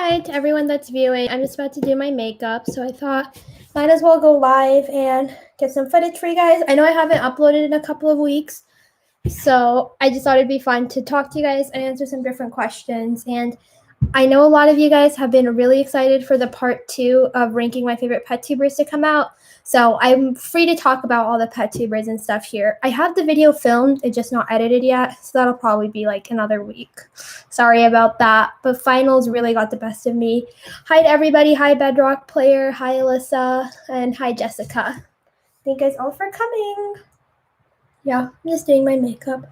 Hi to everyone that's viewing. I'm just about to do my makeup, so I thought might as well go live and get some footage for you guys. I know I haven't uploaded in a couple of weeks, so I just thought it'd be fun to talk to you guys and answer some different questions. And I know a lot of you guys have been really excited for the part 2 of ranking my favorite pet tubers to come out. So I'm free to talk about all the pet tubers and stuff here. I have the video filmed, it's just not edited yet, so that'll probably be like another week. Sorry about that, but finals really got the best of me. Hi to everybody. Hi Bedrock Player. Hi Alyssa. And hi Jessica. Thank you guys all for coming. Yeah, I'm just doing my makeup.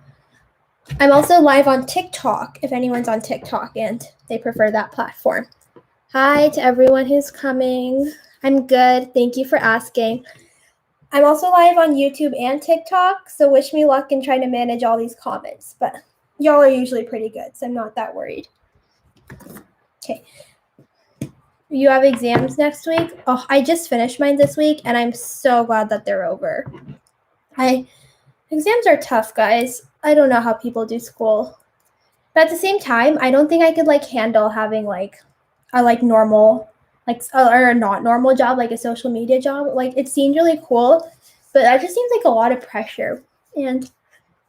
I'm also live on TikTok if anyone's on TikTok and they prefer that platform. Hi to everyone who's coming. I'm good. Thank you for asking. I'm also live on YouTube and TikTok, so wish me luck in trying to manage all these comments. But y'all are usually pretty good, so I'm not that worried. Okay. You have exams next week? Oh, I just finished mine this week, and I'm so glad that they're over. Exams are tough, guys. I don't know how people do school. But at the same time, I don't think I could handle having a normal, or a not normal job, like a social media job. It seemed really cool, but that just seems like a lot of pressure. And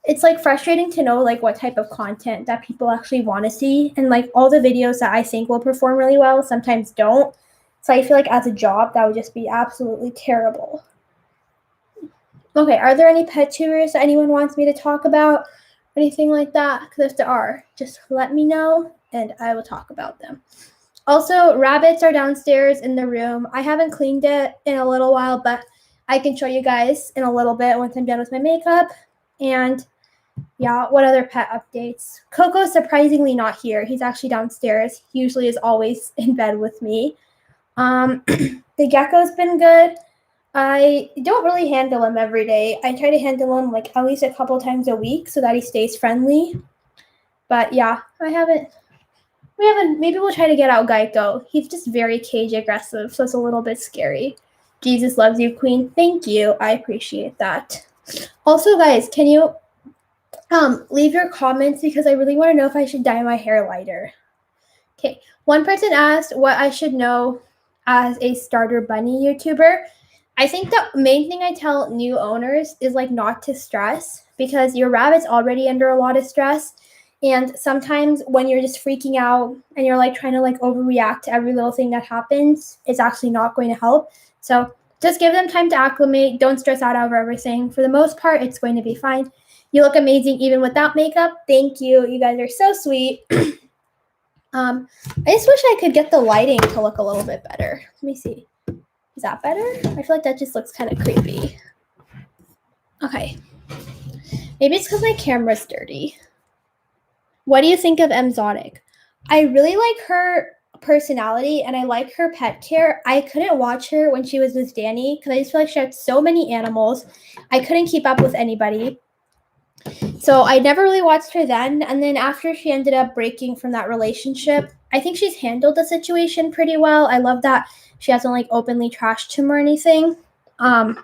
it's frustrating to know what type of content that people actually want to see. And all the videos that I think will perform really well sometimes don't. So I feel like as a job, that would just be absolutely terrible. Okay, are there any pet tubers that anyone wants me to talk about? Anything like that? Because if there are, just let me know and I will talk about them. Also, rabbits are downstairs in the room. I haven't cleaned it in a little while, but I can show you guys in a little bit once I'm done with my makeup. And yeah, what other pet updates? Coco's surprisingly not here. He's actually downstairs. He usually is always in bed with me. The gecko's been good. I don't really handle him every day. I try to handle him at least a couple times a week so that he stays friendly. But yeah, we haven't, maybe we'll try to get out Geico. He's just very cage aggressive, so it's a little bit scary. Jesus loves you, Queen. Thank you. I appreciate that. Also, guys, can you leave your comments because I really want to know if I should dye my hair lighter. Okay, one person asked what I should know as a starter bunny YouTuber. I think the main thing I tell new owners is not to stress because your rabbit's already under a lot of stress. And sometimes when you're just freaking out and you're trying to overreact to every little thing that happens, it's actually not going to help. So just give them time to acclimate. Don't stress out over everything. For the most part, it's going to be fine. You look amazing even without makeup. Thank you. You guys are so sweet. I just wish I could get the lighting to look a little bit better. Let me see. Is that better? I feel like that just looks kind of creepy. Okay. Maybe it's because my camera's dirty. What do you think of Exotic? I really like her personality and I like her pet care. I couldn't watch her when she was with Danny because I just feel like she had so many animals. I couldn't keep up with anybody. So I never really watched her then. And then after she ended up breaking from that relationship, I think she's handled the situation pretty well. I love that she hasn't openly trashed him or anything. So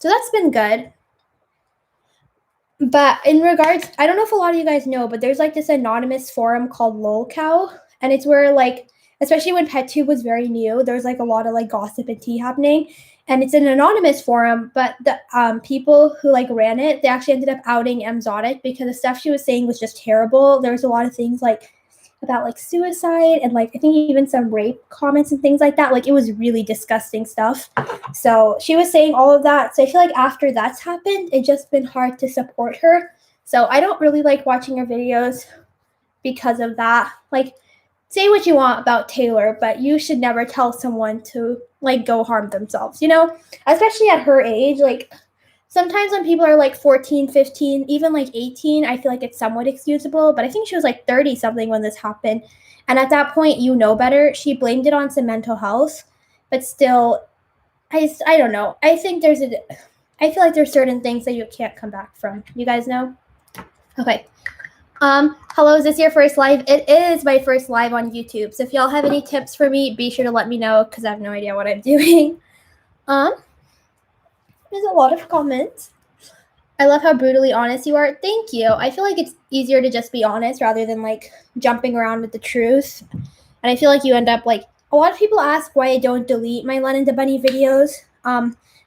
that's been good. But in regards, I don't know if a lot of you guys know, but there's this anonymous forum called LolCow. And it's where especially when PetTube was very new, there was a lot of gossip and tea happening. And it's an anonymous forum, but the people who ran it, they actually ended up outing Exotic because the stuff she was saying was just terrible. There was a lot of things about suicide and I think even some rape comments and things like that. It was really disgusting stuff. So she was saying all of that. So I feel after that's happened, it's just been hard to support her. So I don't really like watching her videos because of that. Say what you want about Taylor, but you should never tell someone to go harm themselves, especially at her age. Sometimes when people are 14, 15, even 18, I feel it's somewhat excusable, but I think she was 30 something when this happened. And at that point, better. She blamed it on some mental health, but still, I don't know. I think I feel there's certain things that you can't come back from. You guys know? Okay. Hello, is this your first live? It is my first live on YouTube. So if y'all have any tips for me, be sure to let me know because I have no idea what I'm doing. There's a lot of comments. I love how brutally honest you are. Thank you. I feel it's easier to just be honest rather than jumping around with the truth. And I feel like you end up like, a lot of people ask why I don't delete my Len and the Bunny videos.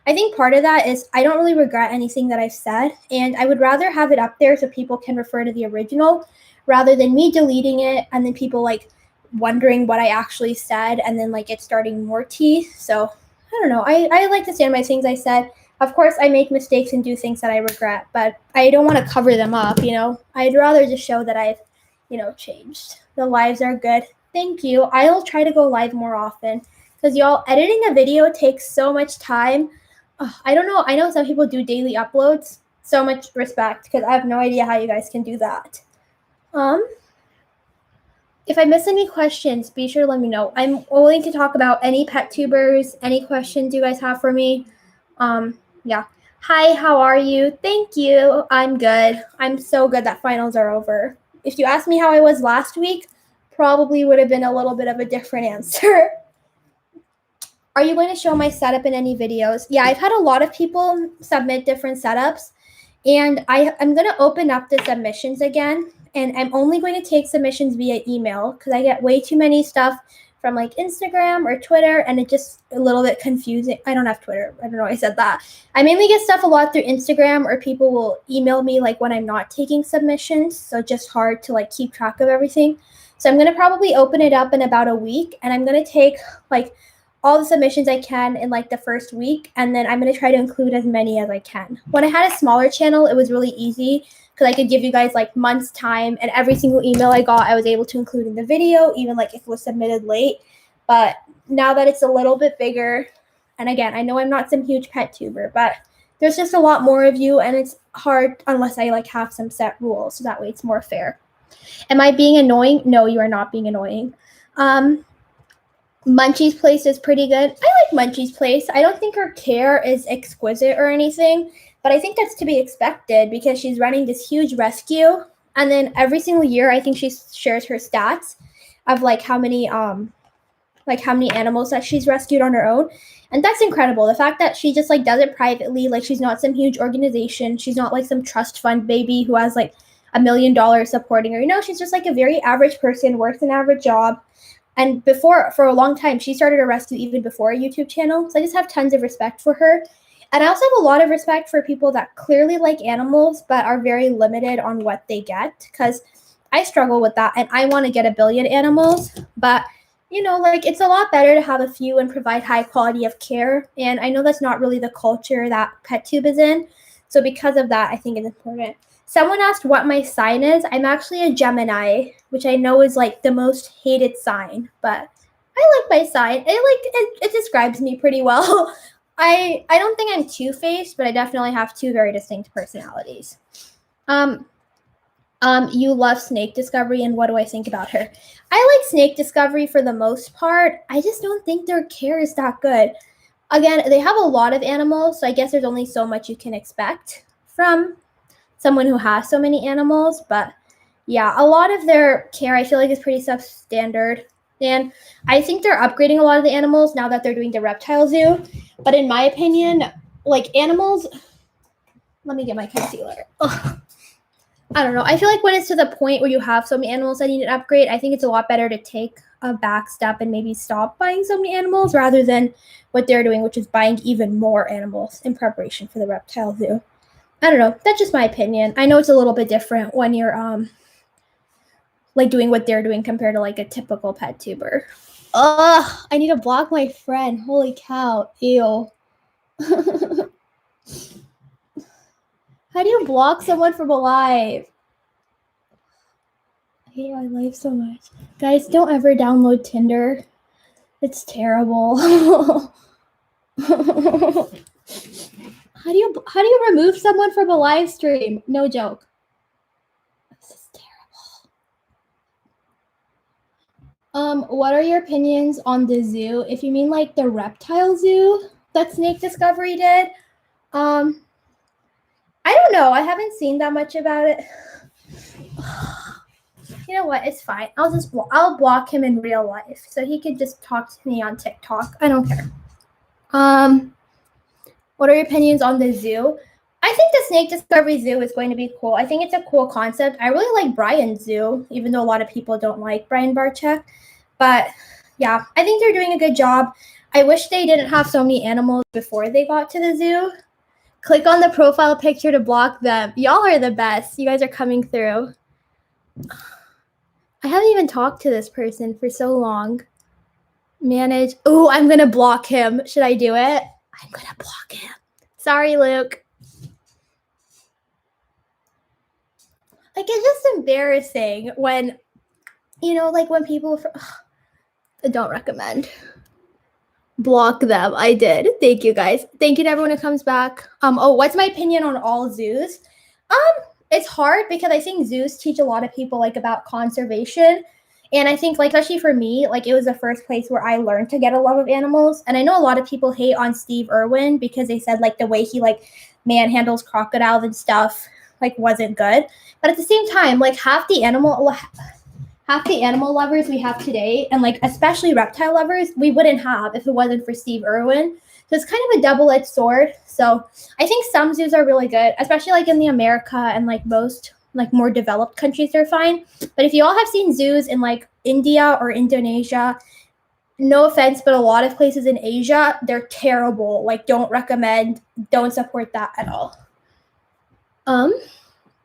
I think part of that is I don't really regret anything that I've said, and I would rather have it up there so people can refer to the original rather than me deleting it and then people like wondering what I actually said and then like it starting more tea. So I don't know. I like to stand by things I said. Of course, I make mistakes and do things that I regret, but I don't want to cover them up, you know? I'd rather just show that I've, changed. The lives are good. Thank you. I'll try to go live more often because y'all, editing a video takes so much time. I don't know. I know some people do daily uploads. So much respect because I have no idea how you guys can do that. If I miss any questions, be sure to let me know. I'm willing to talk about any pet tubers, any questions you guys have for me. Yeah. Hi, how are you? Thank you. I'm good. I'm so good that finals are over. If you asked me how I was last week, probably would have been a little bit of a different answer. Are you going to show my setup in any videos? Yeah, I've had a lot of people submit different setups, and I'm going to open up the submissions again, and I'm only going to take submissions via email because I get way too many stuff from like Instagram or Twitter, and it's just a little bit confusing. I don't have Twitter. I don't know why I said that. I mainly get stuff a lot through Instagram, or people will email me like when I'm not taking submissions, so just hard to like keep track of everything. So I'm going to probably open it up in about a week, and I'm going to take like all the submissions I can in like the first week, and then I'm going to try to include as many as I can. When I had a smaller channel, it was really easy because I could give you guys like months time, and every single email I got, I was able to include in the video, even like if it was submitted late. But now that it's a little bit bigger, and again, I know I'm not some huge pet tuber, but there's just a lot more of you, and it's hard unless I like have some set rules, so that way it's more fair. Am I being annoying? No, you are not being annoying. Munchie's Place is pretty good. I like Munchie's Place. I don't think her care is exquisite or anything, but I think that's to be expected because she's running this huge rescue. And then every single year, I think she shares her stats of like how many animals that she's rescued on her own. And that's incredible. The fact that she just like does it privately, like she's not some huge organization. She's not like some trust fund baby who has like $1 million supporting her. She's just like a very average person, works an average job. And for a long time, she started a rescue even before a YouTube channel. So I just have tons of respect for her. And I also have a lot of respect for people that clearly like animals, but are very limited on what they get. Because I struggle with that. And I want to get 1 billion animals. But, like it's a lot better to have a few and provide high quality of care. And I know that's not really the culture that PetTube is in. So because of that, I think it's important. Someone asked what my sign is. I'm actually a Gemini, which I know is like the most hated sign, but I like my sign. It describes me pretty well. I don't think I'm two-faced, but I definitely have two very distinct personalities. You love Snake Discovery, and what do I think about her? I like Snake Discovery for the most part. I just don't think their care is that good. Again, they have a lot of animals, so I guess there's only so much you can expect from someone who has so many animals. But yeah, a lot of their care I feel like is pretty substandard. And I think they're upgrading a lot of the animals now that they're doing the reptile zoo. But in my opinion, like animals, let me get my concealer. Ugh. I don't know. I feel like when it's to the point where you have so many animals that need an upgrade, I think it's a lot better to take a back step and maybe stop buying so many animals rather than what they're doing, which is buying even more animals in preparation for the reptile zoo. I don't know. That's just my opinion. I know it's a little bit different when you're like doing what they're doing compared to like a typical pet tuber. Ugh, I need to block my friend. Holy cow. Ew. How do you block someone from a live? I hate my life so much. Guys, don't ever download Tinder. It's terrible. How do you remove someone from a live stream? No joke. This is terrible. What are your opinions on the zoo? If you mean like the reptile zoo that Snake Discovery did, I don't know. I haven't seen that much about it. You know what? It's fine. I'll block him in real life so he can just talk to me on TikTok. I don't care. What are your opinions on the zoo? I think the Snake Discovery Zoo is going to be cool. I think it's a cool concept. I really like Brian's zoo, even though a lot of people don't like Brian Barczyk. But yeah, I think they're doing a good job. I wish they didn't have so many animals before they got to the zoo. Click on the profile picture to block them. Y'all are the best. You guys are coming through. I haven't even talked to this person for so long. Manage. Oh, I'm going to block him. Should I do it? I'm going to block him. Sorry, Luke. Like, it's just embarrassing when, like when people... don't recommend. Block them. I did. Thank you, guys. Thank you to everyone who comes back. What's my opinion on all zoos? It's hard because I think zoos teach a lot of people like about conservation. And I think, like, especially for me, like, it was the first place where I learned to get a love of animals. And I know a lot of people hate on Steve Irwin because they said, like, the way he, like, manhandles crocodiles and stuff, like, wasn't good. But at the same time, like, half the animal lovers we have today, and, like, especially reptile lovers, we wouldn't have if it wasn't for Steve Irwin. So it's kind of a double-edged sword. So I think some zoos are really good, especially, like, in the America and, like, most, like, more developed countries, they're fine. But if you all have seen zoos in, like, India or Indonesia, no offense, but a lot of places in Asia, they're terrible. Like, don't recommend, don't support that at all.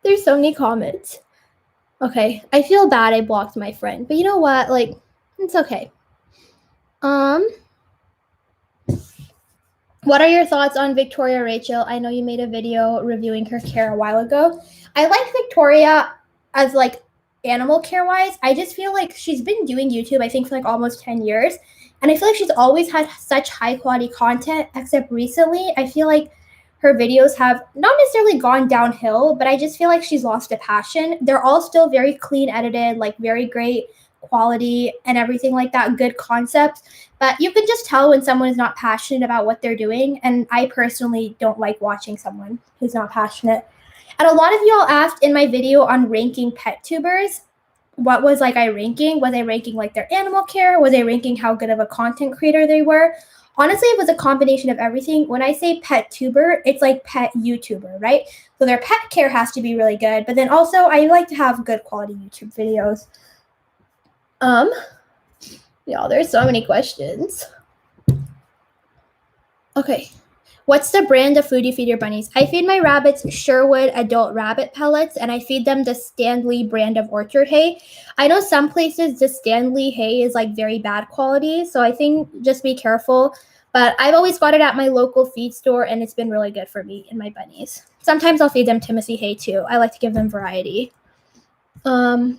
There's so many comments. Okay, I feel bad I blocked my friend, but you know what? Like, it's okay. What are your thoughts on Victoria Rachel? I know you made a video reviewing her care a while ago. I like Victoria as, like, animal care wise. I just feel like she's been doing YouTube, I think, for like almost 10 years. And I feel like she's always had such high quality content, except recently, I feel like her videos have not necessarily gone downhill, but I just feel like she's lost a passion. They're all still very clean edited, like very great quality and everything like that, good concepts. But you can just tell when someone is not passionate about what they're doing. And I personally don't like watching someone who's not passionate. And a lot of y'all asked in my video on ranking pet tubers, what was like I ranking? Was I ranking like their animal care? Was I ranking how good of a content creator they were? Honestly, it was a combination of everything. When I say pet tuber, it's like pet YouTuber, right? So their pet care has to be really good. But then also I like to have good quality YouTube videos. Y'all, there's so many questions. Okay. What's the brand of food you feed your bunnies? I feed my rabbits Sherwood adult rabbit pellets, and I feed them the Stanley brand of orchard hay. I know some places the Stanley hay is like very bad quality, so I think just be careful. But I've always got it at my local feed store, and it's been really good for me and my bunnies. Sometimes I'll feed them Timothy hay too. I like to give them variety. What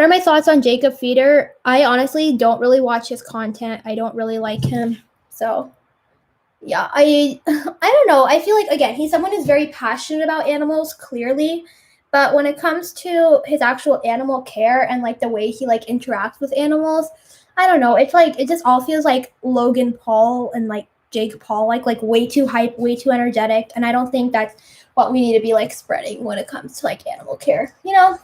are my thoughts on Jacob Feeder? I honestly don't really watch his content. I don't really like him, so... yeah, I don't know. I feel like, again, he's someone who's very passionate about animals, clearly. But when it comes to his actual animal care and, like, the way he, like, interacts with animals, I don't know. It's, like, it just all feels like Logan Paul and, like, Jake Paul, like way too hype, way too energetic. And I don't think that's what we need to be, like, spreading when it comes to, like, animal care, you know?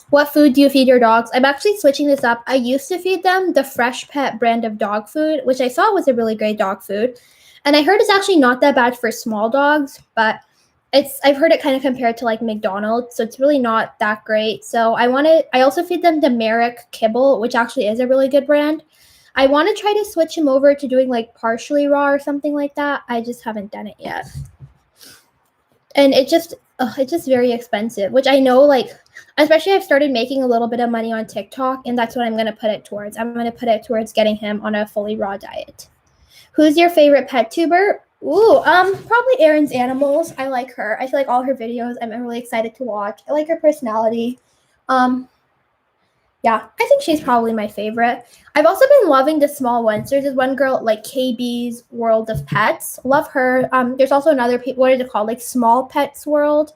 What food do you feed your dogs? I'm actually switching this up. I used to feed them the Fresh Pet brand of dog food, which I saw was a really great dog food. And I heard it's actually not that bad for small dogs, but I've heard it kind of compared to like McDonald's, so it's really not that great. So I also feed them the Merrick kibble, which actually is a really good brand. I want to try to switch him over to doing like partially raw or something like that. I just haven't done it yet. And it's just very expensive, which I know, like, especially I've started making a little bit of money on TikTok, and that's what I'm going to put it towards. I'm going to put it towards getting him on a fully raw diet. Who's your favorite pet tuber? Ooh, probably Erin's Animals. I like her. I feel like all her videos I'm really excited to watch. I like her personality. Yeah, I think she's probably my favorite. I've also been loving the small ones. There's this one girl, like KB's World of Pets. Love her. There's also another, what is it called? Like Small Pets World.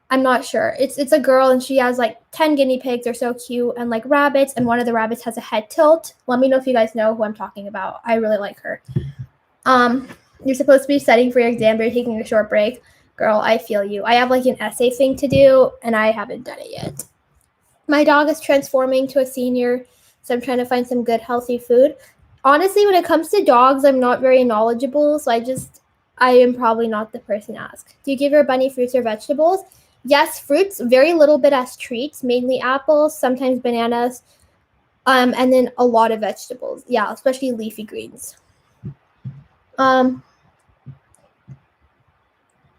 I'm not sure. It's a girl, and she has like 10 guinea pigs. They're so cute, and like rabbits, and one of the rabbits has a head tilt. Let me know if you guys know who I'm talking about. I really like her. You're supposed to be studying for your exam, but you're taking a short break. Girl, I feel you. I have like an essay thing to do, and I haven't done it yet. My dog is transforming to a senior, so I'm trying to find some good, healthy food. Honestly, when it comes to dogs, I'm not very knowledgeable, so I am probably not the person to ask. Do you give your bunny fruits or vegetables? Yes, fruits, very little bit as treats, mainly apples, sometimes bananas, and then a lot of vegetables. Yeah, especially leafy greens. Um,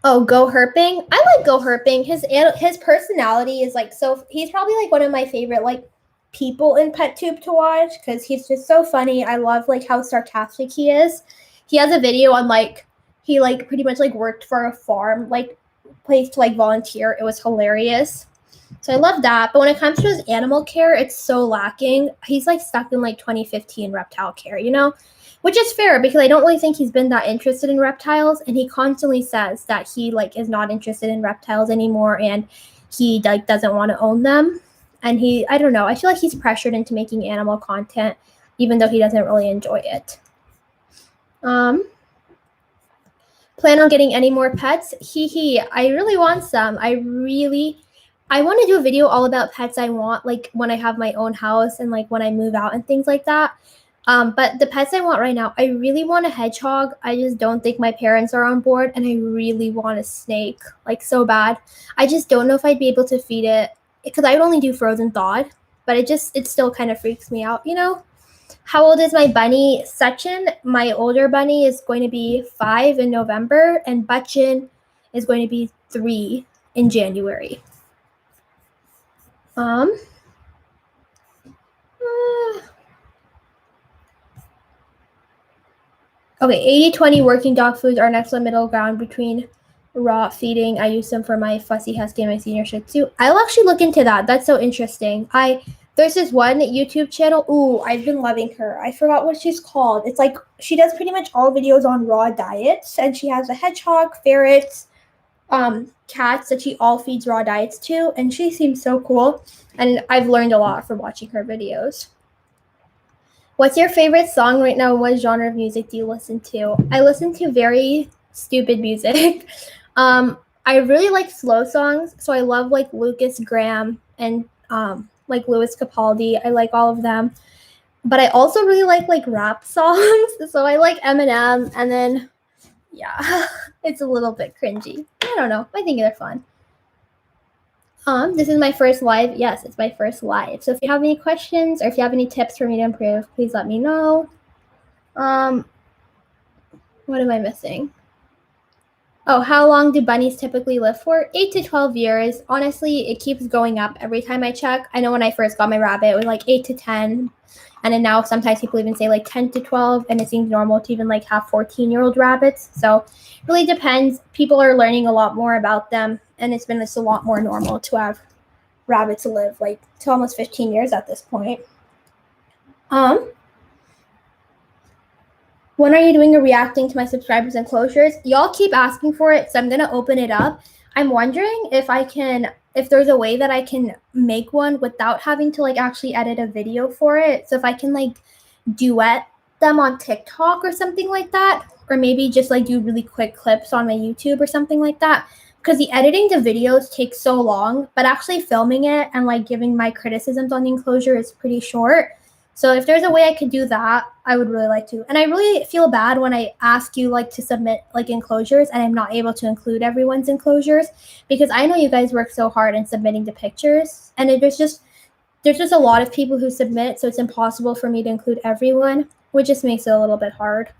oh, Go Herping. I like Go Herping. His personality is like so. He's probably like one of my favorite like people in PetTube to watch because he's just so funny. I love like how sarcastic he is. He has a video on like he like pretty much like worked for a farm like place to like volunteer. It was hilarious. So I love that. But when it comes to his animal care, it's so lacking. He's like stuck in like 2015 reptile care, you know? Which is fair because I don't really think he's been that interested in reptiles, and he constantly says that he like is not interested in reptiles anymore and he like doesn't want to own them. And I don't know, I feel like he's pressured into making animal content even though he doesn't really enjoy it. Plan on getting any more pets? I really want some. I want to do a video all about pets I want, like when I have my own house and like when I move out and things like that. But the pets I want right now, I really want a hedgehog. I just don't think my parents are on board, and I really want a snake, like so bad. I just don't know if I'd be able to feed it because I would only do frozen thawed, but it still kind of freaks me out, you know? How old is my bunny? Sachin, my older bunny, is going to be 5 in November, and Butchin is going to be 3 in January. Okay, 80-20 working dog foods are an excellent middle ground between raw feeding. I use them for my fussy husky and my senior shih tzu. I'll actually look into that. That's so interesting. There's this one YouTube channel. Ooh, I've been loving her. I forgot what she's called. It's like she does pretty much all videos on raw diets, and she has a hedgehog, ferrets, cats that she all feeds raw diets to, and she seems so cool. And I've learned a lot from watching her videos. What's your favorite song right now? What genre of music do you listen to? I listen to very stupid music. I really like slow songs, so I love like Lucas Graham and like Louis Capaldi. I like all of them. But I also really like rap songs. So I like Eminem, and then yeah, it's a little bit cringy. I don't know. I think they're fun. This is my first live. Yes, it's my first live. So if you have any questions or if you have any tips for me to improve, please let me know. What am I missing? Oh, how long do bunnies typically live for? 8 to 12 years. Honestly, it keeps going up every time I check. I know when I first got my rabbit, it was like 8 to 10. And then now sometimes people even say like 10 to 12, and it seems normal to even like have 14-year-old rabbits. So it really depends. People are learning a lot more about them, and it's been just a lot more normal to have rabbits live like to almost 15 years at this point. When are you doing a reacting to my subscribers enclosures? Y'all keep asking for it, so I'm gonna open it up. I'm wondering if there's a way that I can make one without having to like actually edit a video for it. So if I can like duet them on TikTok or something like that, or maybe just like do really quick clips on my YouTube or something like that. Because the editing the videos takes so long, but actually filming it and like giving my criticisms on the enclosure is pretty short. So if there's a way I could do that, I would really like to. And I really feel bad when I ask you like to submit like enclosures and I'm not able to include everyone's enclosures, because I know you guys work so hard in submitting the pictures, and there's just a lot of people who submit, so it's impossible for me to include everyone, which just makes it a little bit hard.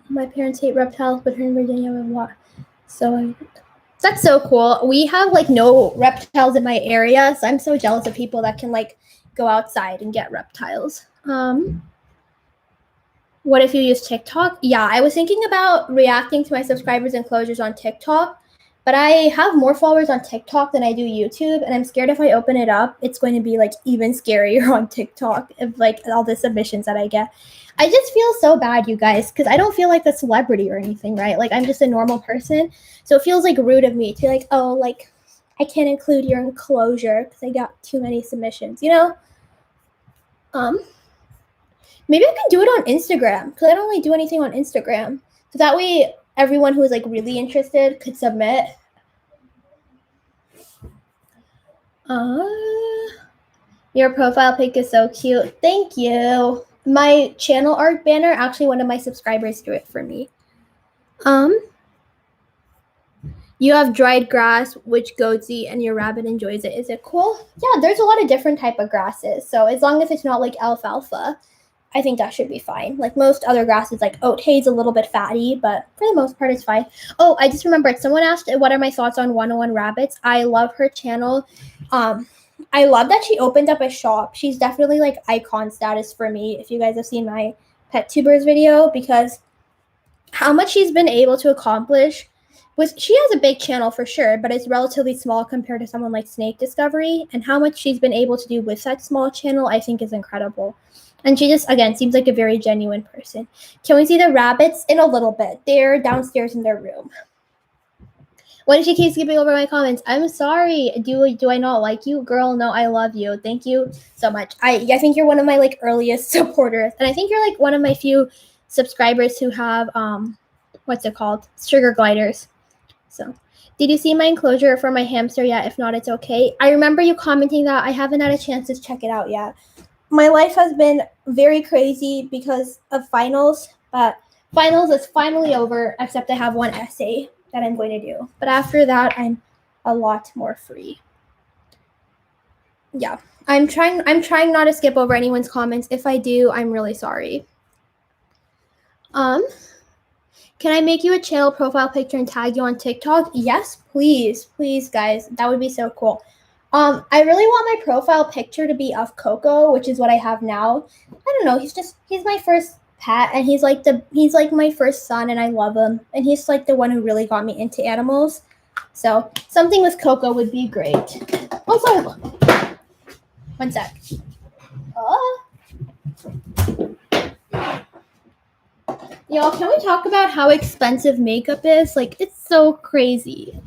My parents hate reptiles, but here in Virginia we what? So that's so cool. We have like no reptiles in my area, so I'm so jealous of people that can like go outside and get reptiles. What if you use TikTok? Yeah, I was thinking about reacting to my subscribers' enclosures on TikTok, but I have more followers on TikTok than I do YouTube, and I'm scared if I open it up, it's going to be like even scarier on TikTok if like all the submissions that I get. I just feel so bad, you guys, because I don't feel like a celebrity or anything, right? Like I'm just a normal person, so it feels like rude of me to like, oh, like I can't include your enclosure because I got too many submissions, you know? Maybe I can do it on Instagram because I don't really do anything on Instagram. So that way everyone who is like really interested could submit. Your profile pic is so cute. Thank you. My channel art banner, actually one of my subscribers drew it for me. You have dried grass, which goats eat, and your rabbit enjoys it. Is it cool? Yeah, there's a lot of different type of grasses. So as long as it's not like alfalfa, I think that should be fine. Like most other grasses, like oat hay is a little bit fatty, but for the most part, it's fine. Oh, I just remembered. Someone asked, what are my thoughts on 101 Rabbits? I love her channel. I love that she opened up a shop. She's definitely like icon status for me. If you guys have seen my PetTubers video, because how much she's been able to accomplish she has a big channel for sure, but it's relatively small compared to someone like Snake Discovery, and how much she's been able to do with that small channel I think is incredible. And she just, again, seems like a very genuine person. Can we see the rabbits? In a little bit. They're downstairs in their room. Why did she keep skipping over my comments? I'm sorry. Do I not like you? Girl, no, I love you. Thank you so much. I think you're one of my like earliest supporters, and I think you're like one of my few subscribers who have what's it called? Sugar gliders. So, did you see my enclosure for my hamster yet? If not, it's okay. I remember you commenting that. I haven't had a chance to check it out yet. My life has been very crazy because of finals, but finals is finally over, except I have one essay that I'm going to do. But after that, I'm a lot more free. Yeah, I'm trying not to skip over anyone's comments. If I do, I'm really sorry. Can I make you a channel profile picture and tag you on TikTok? Yes, please, guys. That would be so cool. I really want my profile picture to be of Coco, which is what I have now. I don't know. He's my first pet, and he's like my first son, and I love him. And he's like the one who really got me into animals. So something with Coco would be great. Also, one sec. Y'all, can we talk about how expensive makeup is? Like, it's so crazy.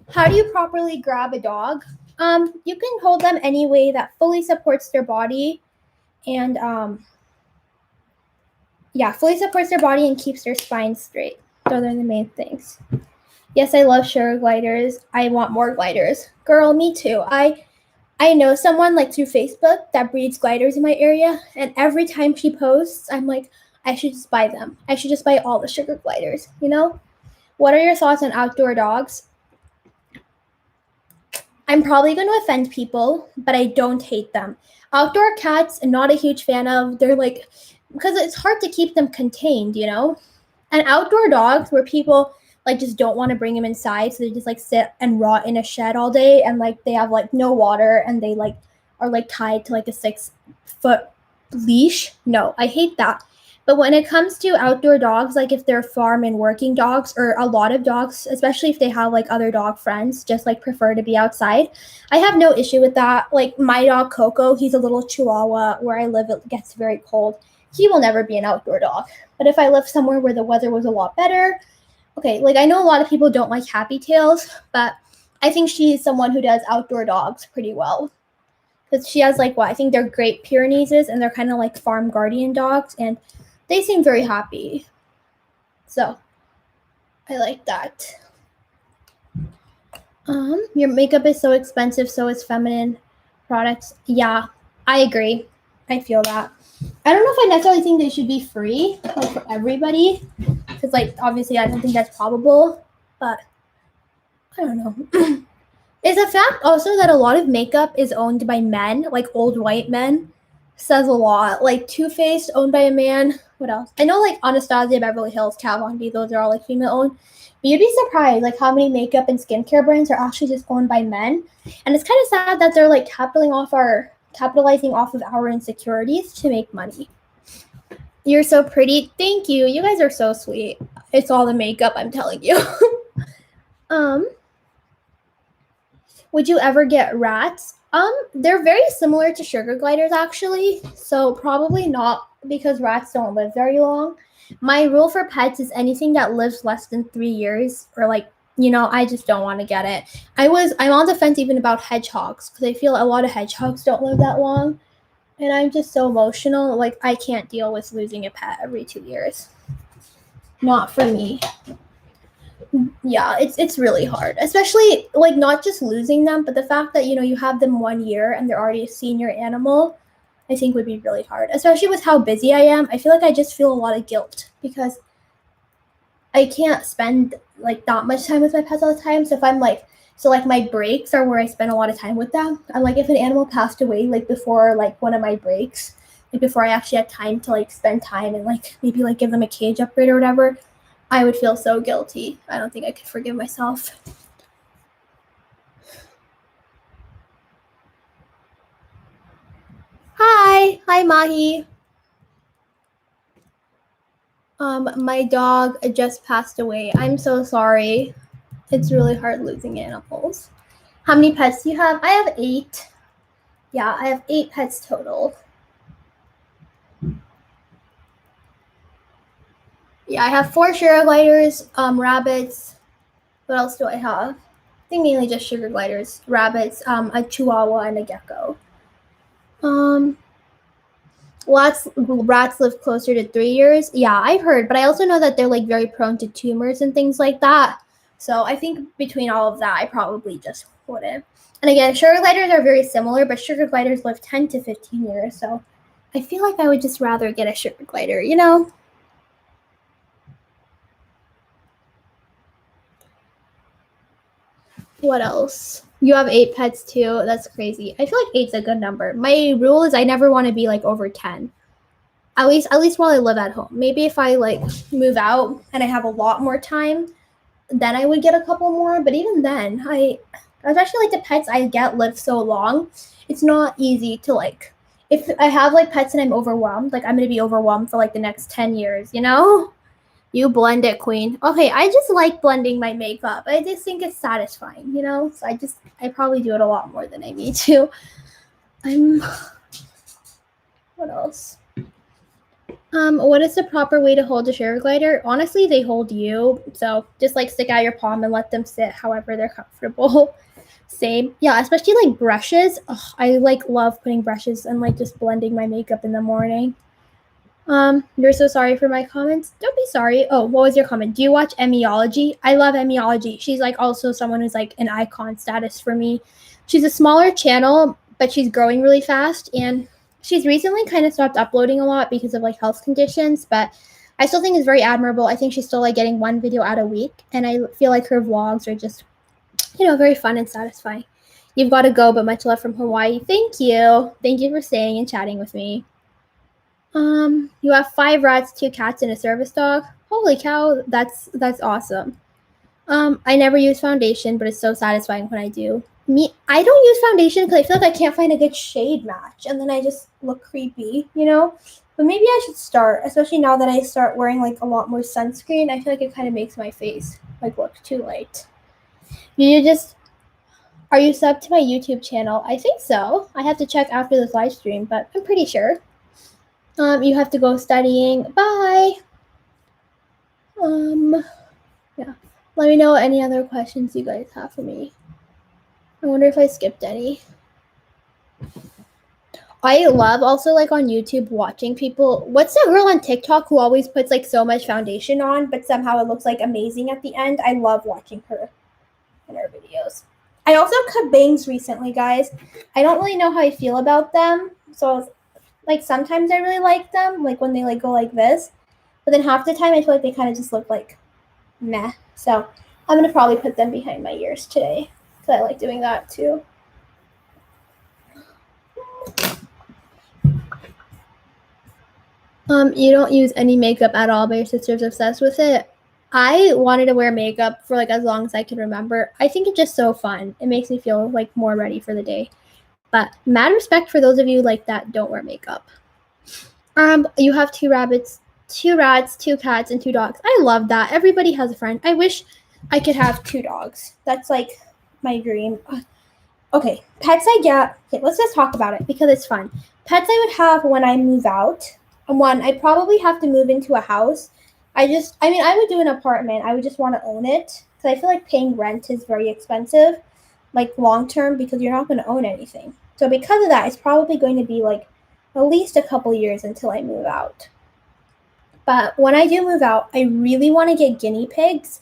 How do you properly grab a dog? You can hold them any way that fully supports their body and fully supports their body and keeps their spine straight. Those are the main things. Yes, I love sugar gliders. I want more gliders. Girl, me too. I know someone like through Facebook that breeds gliders in my area, and every time she posts, I'm like, I should just buy them. I should just buy all the sugar gliders, you know? What are your thoughts on outdoor dogs? I'm probably going to offend people, but I don't hate them. Outdoor cats, not a huge fan of. They're like, because it's hard to keep them contained, you know? And outdoor dogs where people like just don't want to bring them inside, so they just like sit and rot in a shed all day, and like they have like no water, and they like are like tied to like a 6-foot leash. No, I hate that. But when it comes to outdoor dogs, like if they're farm and working dogs, or a lot of dogs, especially if they have like other dog friends, just like prefer to be outside, I have no issue with that. Like my dog Coco, he's a little Chihuahua. Where I live, it gets very cold. He will never be an outdoor dog. But if I live somewhere where the weather was a lot better, okay, like I know a lot of people don't like Happy Tails, but I think she's someone who does outdoor dogs pretty well. Because she has like I think they're Great Pyrenees, and they're kind of like farm guardian dogs, and they seem very happy. So I like that. Your makeup is so expensive, so is feminine products. Yeah, I agree. I feel that. I don't know if I necessarily think they should be free, like for everybody, because like obviously I don't think that's probable, but I don't know. Is the fact also that a lot of makeup is owned by men, like old white men, says a lot. Like Too Faced, owned by a man. What else? I know like Anastasia, Beverly Hills, Kat Von D, those are all like female owned. But you'd be surprised like how many makeup and skincare brands are actually just owned by men. And it's kind of sad that they're like capitalizing off of our insecurities to make money. You're so pretty. Thank you. You guys are so sweet. It's all the makeup, I'm telling you. Would you ever get rats? They're very similar to sugar gliders actually. So probably not, because rats don't live very long. My rule for pets is anything that lives less than 3 years, or like, you know, I just don't want to get it. I'm on the fence even about hedgehogs, because I feel a lot of hedgehogs don't live that long. And I'm just so emotional. Like, I can't deal with losing a pet every 2 years. Not for me. Yeah, it's really hard. Especially, like, not just losing them, but the fact that, you know, you have them 1 year and they're already a senior animal. I think would be really hard, especially with how busy I am. I feel like I just feel a lot of guilt because I can't spend like that much time with my pets all the time. So if I'm like, so like my breaks are where I spend a lot of time with them. And like if an animal passed away like before like one of my breaks, like before I actually had time to like spend time and like maybe like give them a cage upgrade or whatever, I would feel so guilty. I don't think I could forgive myself. Hi Mahi. My dog just passed away. I'm so sorry. It's really hard losing animals. How many pets do you have? I have 8. Yeah, I have 8 pets total. Yeah, I have 4 sugar gliders, rabbits. What else do I have? I think mainly just sugar gliders, rabbits, a chihuahua, and a gecko. Rats live closer to 3 years. Yeah, I've heard, but I also know that they're like very prone to tumors and things like that. So I think between all of that, I probably just wouldn't. And again, sugar gliders are very similar, but sugar gliders live 10 to 15 years. So I feel like I would just rather get a sugar glider, you know? What else? You have 8 pets too. That's crazy. I feel like 8's a good number. My rule is I never want to be like over 10. At least while I live at home. Maybe if I like move out and I have a lot more time, then I would get a couple more. But even then, especially like the pets I get live so long, it's not easy to like. If I have like pets and I'm overwhelmed, like I'm gonna be overwhelmed for like the next 10 years, you know? You blend it, queen. Okay, I just like blending my makeup. I just think it's satisfying, you know? So I probably do it a lot more than I need to. What else? What is the proper way to hold a sugar glider? Honestly, they hold you. So just like stick out your palm and let them sit however they're comfortable. Same. Yeah, especially like brushes. Ugh, I like love putting brushes and like just blending my makeup in the morning. You're so sorry for my comments. Don't be sorry. Oh, what was your comment? Do you watch Emmyology? I love Emmyology. She's like also someone who's like an icon status for me. She's a smaller channel, but she's growing really fast, and she's recently kind of stopped uploading a lot because of like health conditions, but I still think it's very admirable. I think she's still like getting 1 video out a week, and I feel like her vlogs are just, very fun and satisfying. You've got to go, but much love from Hawaii. Thank you. Thank you for staying and chatting with me. You have 5 rats, 2 cats, and a service dog. Holy cow, that's awesome. I never use foundation, but it's so satisfying when I do. I don't use foundation because I feel like I can't find a good shade match, and then I just look creepy, you know? But maybe I should start, especially now that I start wearing like a lot more sunscreen. I feel like it kind of makes my face like look too light. Are you subbed to my YouTube channel? I think so. I have to check after this live stream, but I'm pretty sure. You have to go studying. Bye. Yeah. Let me know any other questions you guys have for me. I wonder if I skipped any. I love also like on YouTube watching people. What's that girl on TikTok who always puts like so much foundation on, but somehow it looks like amazing at the end? I love watching her in her videos. I also cut bangs recently, guys. I don't really know how I feel about them. So like sometimes I really like them, like when they like go like this. But then half the time I feel like they kind of just look like meh. So I'm gonna probably put them behind my ears today because I like doing that too. You don't use any makeup at all, but your sister's obsessed with it. I wanted to wear makeup for like as long as I can remember. I think it's just so fun. It makes me feel like more ready for the day. But mad respect for those of you like that don't wear makeup. You have 2 rabbits, 2 rats, 2 cats, and 2 dogs. I love that. Everybody has a friend. I wish I could have 2 dogs. That's like my dream. Okay, pets I get. Okay, let's just talk about it because it's fun. Pets I would have when I move out. One, I'd probably have to move into a house. I would do an apartment. I would just want to own it because I feel like paying rent is very expensive, like long term, because you're not going to own anything. So because of that, it's probably going to be like at least a couple years until I move out. But when I do move out, I really want to get guinea pigs.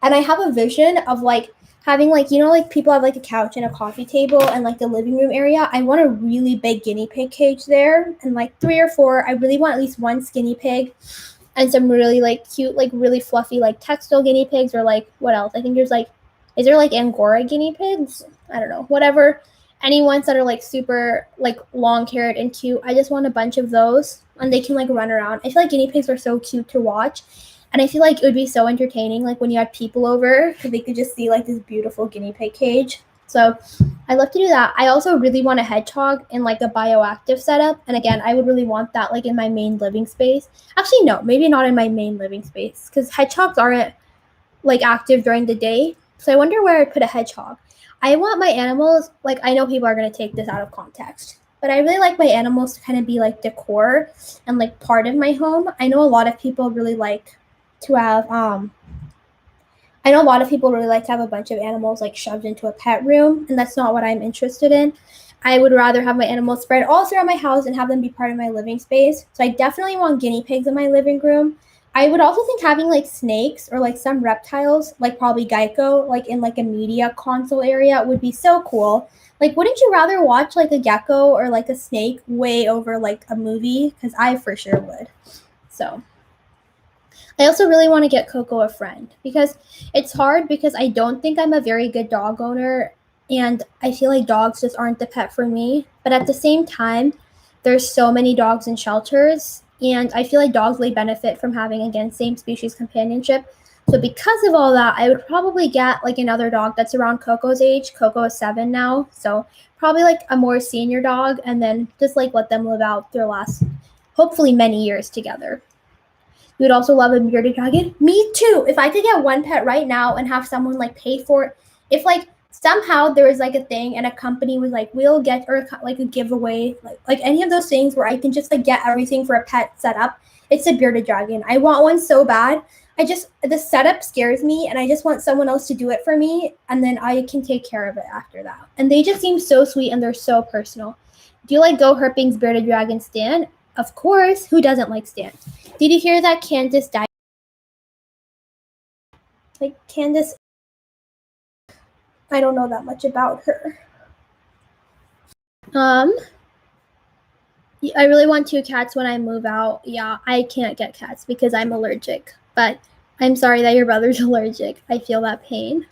And I have a vision of like having like, like people have like a couch and a coffee table and like the living room area. I want a really big guinea pig cage there, and like 3 or 4. I really want at least one skinny pig and some really like cute, like really fluffy like textile guinea pigs, or like what else? I think there's like, is there like Angora guinea pigs? I don't know. Whatever. Any ones that are like super like long haired and cute. I just want a bunch of those, and they can like run around. I feel like guinea pigs are so cute to watch. And I feel like it would be so entertaining, like when you had people over, because they could just see like this beautiful guinea pig cage. So I'd love to do that. I also really want a hedgehog in like a bioactive setup. And again, I would really want that like in my main living space. Actually, no, maybe not in my main living space, because hedgehogs aren't like active during the day. So I wonder where I'd put a hedgehog. I want my animals, like I know people are going to take this out of context, but I really like my animals to kind of be like decor and like part of my home. I know a lot of people really like to have I know a lot of people really like to have a bunch of animals like shoved into a pet room, and that's not what I'm interested in. I would rather have my animals spread all throughout my house and have them be part of my living space. So I definitely want guinea pigs in my living room. I would also think having like snakes or like some reptiles, like probably gecko, like in like a media console area would be so cool. Like, wouldn't you rather watch like a gecko or like a snake way over like a movie? Because I for sure would. So I also really want to get Coco a friend, because it's hard, because I don't think I'm a very good dog owner, and I feel like dogs just aren't the pet for me. But at the same time, there's so many dogs in shelters, and I feel like dogs really benefit from having, again, same species companionship. So because of all that, I would probably get like another dog that's around Coco's age. Coco is 7 now, so probably like a more senior dog, and then just like let them live out their last, hopefully, many years together. You would also love a bearded dragon? Me too. If I could get one pet right now and have someone like pay for it, if like somehow there was like a thing and a company was like, we'll get, or like a giveaway, like any of those things where I can just like get everything for a pet set up, it's a bearded dragon. I want one so bad. The setup scares me, and I just want someone else to do it for me, and then I can take care of it after that. And they just seem so sweet, and they're so personal. Do you like Go Herping's bearded dragon Stan? Of course. Who doesn't like Stan? Did you hear that Candace died? Like, Candace, I don't know that much about her. I really want 2 cats when I move out. Yeah, I can't get cats because I'm allergic. But I'm sorry that your brother's allergic. I feel that pain.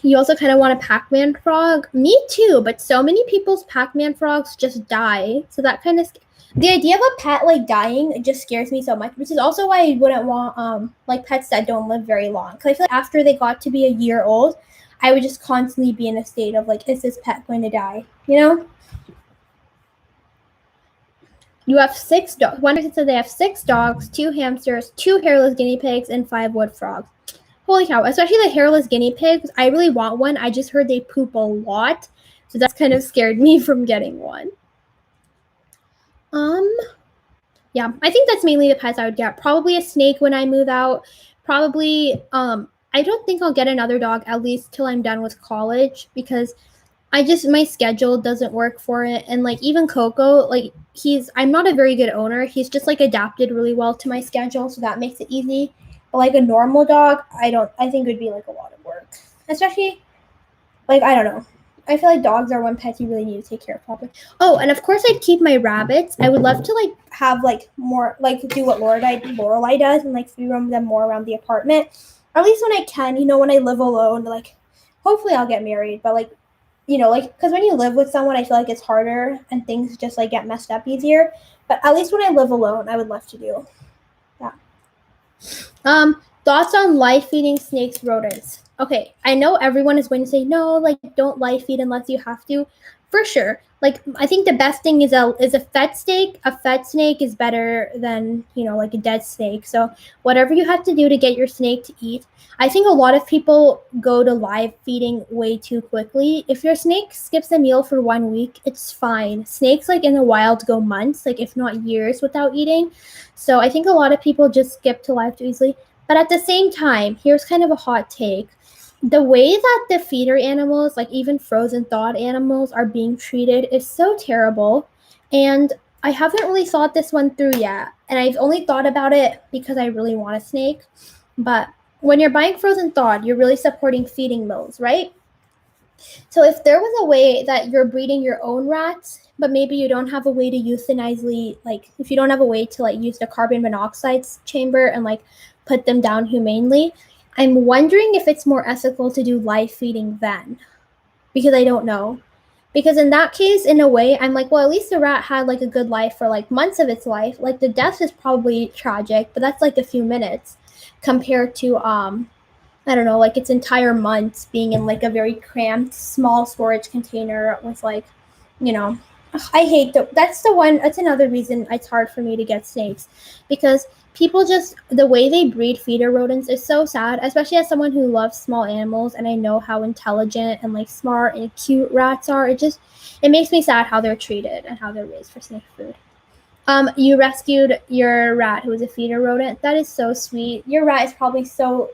You also kind of want a Pac-Man frog? Me too, but so many people's Pac-Man frogs just die. So that kind of... The idea of a pet like dying just scares me so much, which is also why I wouldn't want like pets that don't live very long. Because I feel like after they got to be a year old, I would just constantly be in a state of like, is this pet going to die? You know? You have 6 dogs. One person said they have 6 dogs, 2 hamsters, 2 hairless guinea pigs, and 5 wood frogs. Holy cow, especially the hairless guinea pigs. I really want one. I just heard they poop a lot, so that's kind of scared me from getting one. Yeah, I think that's mainly the pets I would get. Probably a snake when I move out. Probably, I don't think I'll get another dog at least till I'm done with college, because my schedule doesn't work for it. And like even Coco, like I'm not a very good owner. He's just like adapted really well to my schedule, so that makes it easy. But like a normal dog, I think it would be like a lot of work. Especially, like, I don't know. I feel like dogs are one pet you really need to take care of properly. Oh, and of course I'd keep my rabbits. I would love to like have like more, like do what Lorelai does and like free roam them more around the apartment. Or at least when I can, when I live alone, like hopefully I'll get married, but like, like, because when you live with someone, I feel like it's harder and things just like get messed up easier. But at least when I live alone, I would love to do that. Thoughts on live feeding snakes, rodents? Okay, I know everyone is going to say no, like don't live feed unless you have to. For sure. Like, I think the best thing is a fed snake. A fed snake is better than, like a dead snake. So whatever you have to do to get your snake to eat. I think a lot of people go to live feeding way too quickly. If your snake skips a meal for 1 week, it's fine. Snakes, like in the wild, go months, like if not years without eating. So I think a lot of people just skip to live too easily. But at the same time, here's kind of a hot take. The way that the feeder animals, like even frozen thawed animals, are being treated is so terrible. And I haven't really thought this one through yet. And I've only thought about it because I really want a snake. But when you're buying frozen thawed, you're really supporting feeding mills, right? So if there was a way that you're breeding your own rats, but maybe you don't have a way to euthanize, like if you don't have a way to like use the carbon monoxide chamber and like put them down humanely, I'm wondering if it's more ethical to do live feeding then, because I don't know. Because in that case, in a way, I'm like, well, at least the rat had like a good life for like months of its life. Like the death is probably tragic, but that's like a few minutes compared to I don't know, like its entire months being in like a very cramped, small storage container with like, you know, I hate that's another reason it's hard for me to get snakes, because people just, the way they breed feeder rodents is so sad, especially as someone who loves small animals and I know how intelligent and like smart and cute rats are. It makes me sad how they're treated and how they're raised for snake food. You rescued your rat who was a feeder rodent. That is so sweet. Your rat is probably so,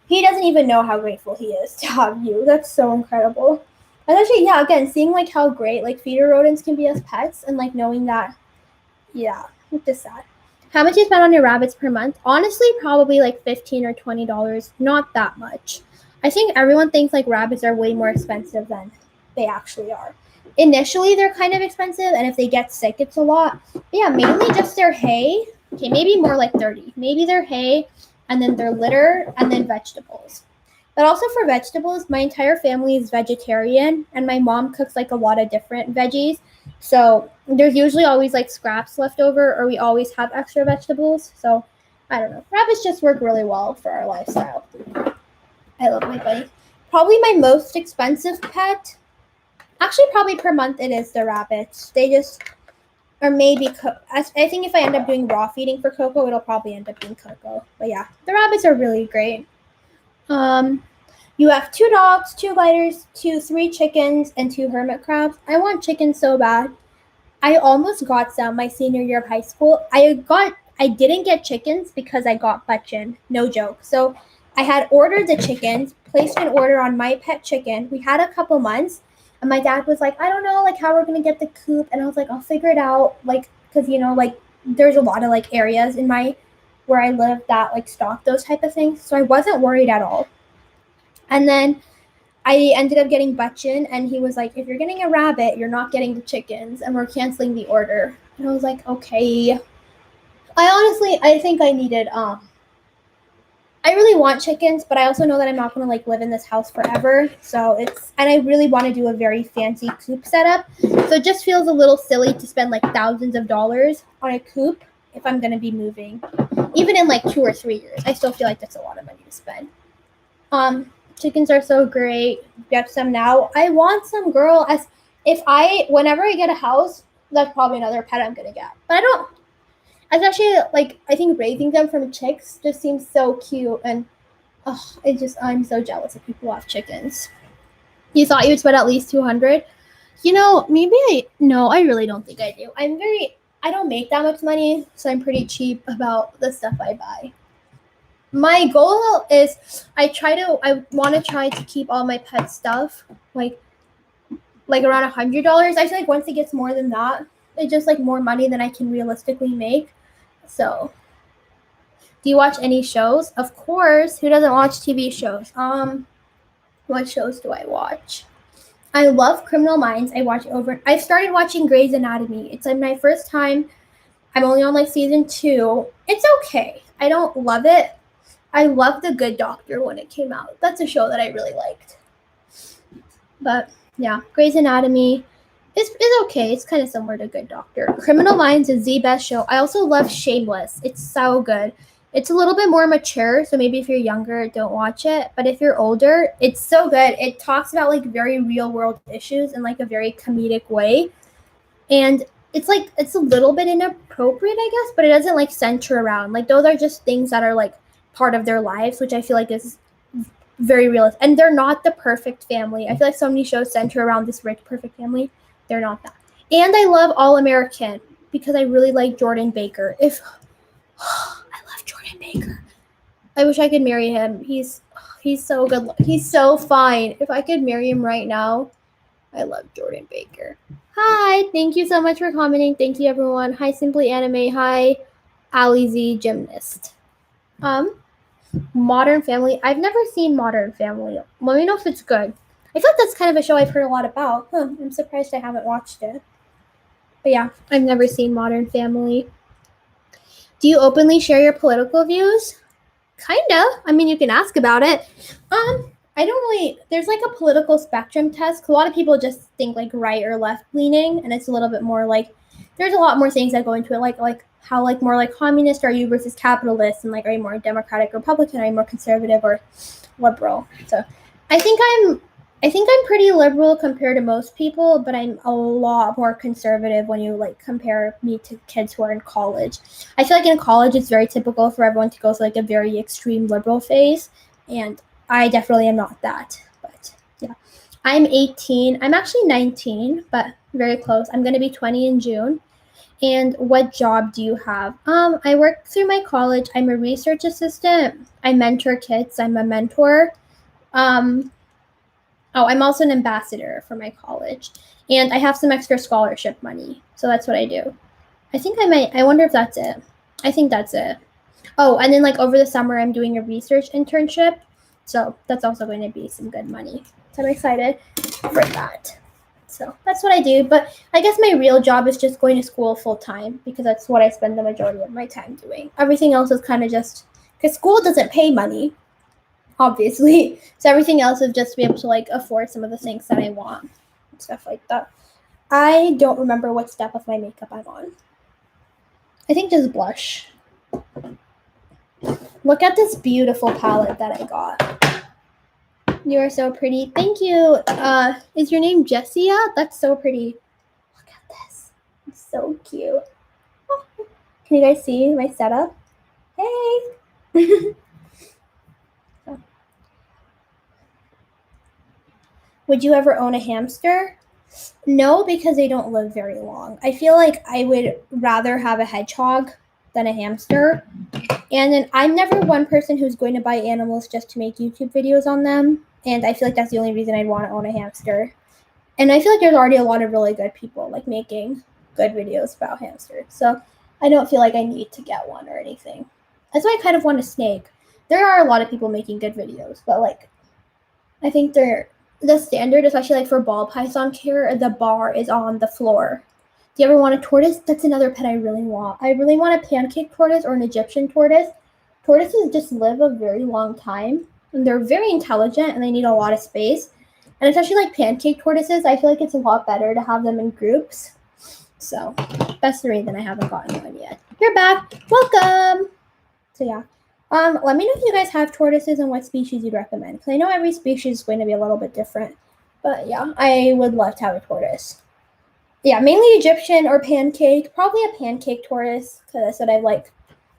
he doesn't even know how grateful he is to have you. That's so incredible. And actually, yeah, again, seeing like how great like feeder rodents can be as pets and like knowing that, yeah, it's just sad. How much you spend on your rabbits per month? Honestly, probably like $15 or $20. Not that much. I think everyone thinks like rabbits are way more expensive than they actually are. Initially, they're kind of expensive, and if they get sick, it's a lot. But yeah, mainly just their hay. Okay, maybe more like 30. Maybe their hay, and then their litter, and then vegetables. But also for vegetables, my entire family is vegetarian, and my mom cooks like a lot of different veggies. So there's usually always like scraps left over, or we always have extra vegetables. So I don't know. Rabbits just work really well for our lifestyle. I love my bunny. Probably my most expensive pet. Actually, probably per month it is the rabbits. They just, or maybe I think if I end up doing raw feeding for Coco, it'll probably end up being Coco. But yeah, the rabbits are really great. You have 2 dogs, 2 lighters, 3 chickens, and 2 hermit crabs. I want chickens so bad. I almost got some my senior year of high school. I didn't get chickens because I got butt-chin. No joke. So I had ordered the chickens, placed an order on My Pet Chicken. We had a couple months, and my dad was like, I don't know like how we're gonna get the coop, and I was like, I'll figure it out, like, because like there's a lot of like areas in my where I live that like stock those type of things. So I wasn't worried at all. And then I ended up getting butt-chin, and he was like, if you're getting a rabbit, you're not getting the chickens, and we're canceling the order. And I was like, okay. I think I needed, I really want chickens, but I also know that I'm not going to like live in this house forever. So and I really want to do a very fancy coop setup. So it just feels a little silly to spend like thousands of dollars on a coop if I'm going to be moving. Even in like 2 or 3 years, I still feel like that's a lot of money to spend. Chickens are so great. Get some now. I want some, girl. Whenever I get a house, that's probably another pet I'm gonna get. But I don't. Especially like I think raising them from chicks just seems so cute, and I'm so jealous of people who have chickens. You thought you'd spend at least 200. No, I really don't think I do. I don't make that much money, so I'm pretty cheap about the stuff I buy. My goal is I want to try to keep all my pet stuff like around $100. I feel like once it gets more than that, it's just like more money than I can realistically make. So, do you watch any shows? Of course. Who doesn't watch TV shows? What shows do I watch? I love Criminal Minds. I started watching Grey's Anatomy. It's like my first time. I'm only on like season 2. It's okay. I don't love it. I loved The Good Doctor when it came out. That's a show that I really liked. But yeah, Grey's Anatomy is okay. It's kind of similar to Good Doctor. Criminal Minds is the best show. I also love Shameless. It's so good. It's a little bit more mature, so maybe if you're younger, don't watch it. But if you're older, it's so good. It talks about like very real world issues in like a very comedic way. And it's a little bit inappropriate, I guess, but it doesn't like center around. Like those are just things that are like part of their lives, which I feel like is very realistic. And they're not the perfect family. I feel like so many shows center around this rich, perfect family. They're not that. And I love All American because I really like Jordan Baker. I love Jordan Baker. I wish I could marry him. He's so good. He's so fine. If I could marry him right now, I love Jordan Baker. Hi, thank you so much for commenting. Thank you, everyone. Hi, Simply Anime. Hi, Ali Z Gymnast. Modern Family. I've never seen Modern Family. Let me know if it's good. I feel like that's kind of a show I've heard a lot about. I'm surprised I haven't watched it. But yeah, I've never seen Modern Family. Do you openly share your political views? Kinda. I mean, you can ask about it. I don't really. There's like a political spectrum test. 'Cause a lot of people just think like right or left leaning, and it's a little bit more like. There's a lot more things that go into it, like how like more like communist are you versus capitalist, and like are you more Democratic, Republican, are you more conservative or liberal? So, I think I'm pretty liberal compared to most people, but I'm a lot more conservative when you like compare me to kids who are in college. I feel like in college it's very typical for everyone to go through like a very extreme liberal phase, and I definitely am not that. But yeah, I'm 18. I'm actually 19, but very close. I'm gonna be 20 in June. And what job do you have? I work through my college. I'm a research assistant. I mentor kids. I'm a mentor. Um, I'm also an ambassador for my college, and I have some extra scholarship money. So that's what I do. I wonder if that's it. I think that's it. Oh, and then like over the summer, I'm doing a research internship. So that's also going to be some good money. So I'm excited for that. So that's what I do. But I guess my real job is just going to school full time because that's what I spend the majority of my time doing. Everything else is kind of just because school doesn't pay money, obviously. So everything else is just to be able to like afford some of the things that I want and stuff like that. I don't remember what step of my makeup I'm on. I think just blush. Look at this beautiful palette that I got. You are so pretty. Thank you. Is your name Jessia? That's so pretty. Look at this. It's so cute. Can you guys see my setup? Hey. Would you ever own a hamster? No, because they don't live very long. I feel like I would rather have a hedgehog than a hamster. And then I'm never one person who's going to buy animals just to make YouTube videos on them. And I feel like that's the only reason I'd want to own a hamster. And I feel like there's already a lot of really good people like making good videos about hamsters. So I don't feel like I need to get one or anything. That's why I kind of want a snake. There are a lot of people making good videos, but like I think they're the standard, especially like for ball python care, the bar is on the floor. Do you ever want a tortoise? That's another pet I really want. I really want a pancake tortoise or an Egyptian tortoise. Tortoises just live a very long time, and they're very intelligent, and they need a lot of space. And especially like pancake tortoises, I feel like it's a lot better to have them in groups. So that's the reason I haven't gotten one yet. You're back. Welcome. So yeah. Let me know if you guys have tortoises and what species you'd recommend. Because I know every species is going to be a little bit different. But yeah, I would love to have a tortoise. Yeah, mainly Egyptian or pancake. Probably a pancake tortoise, because that's what I've like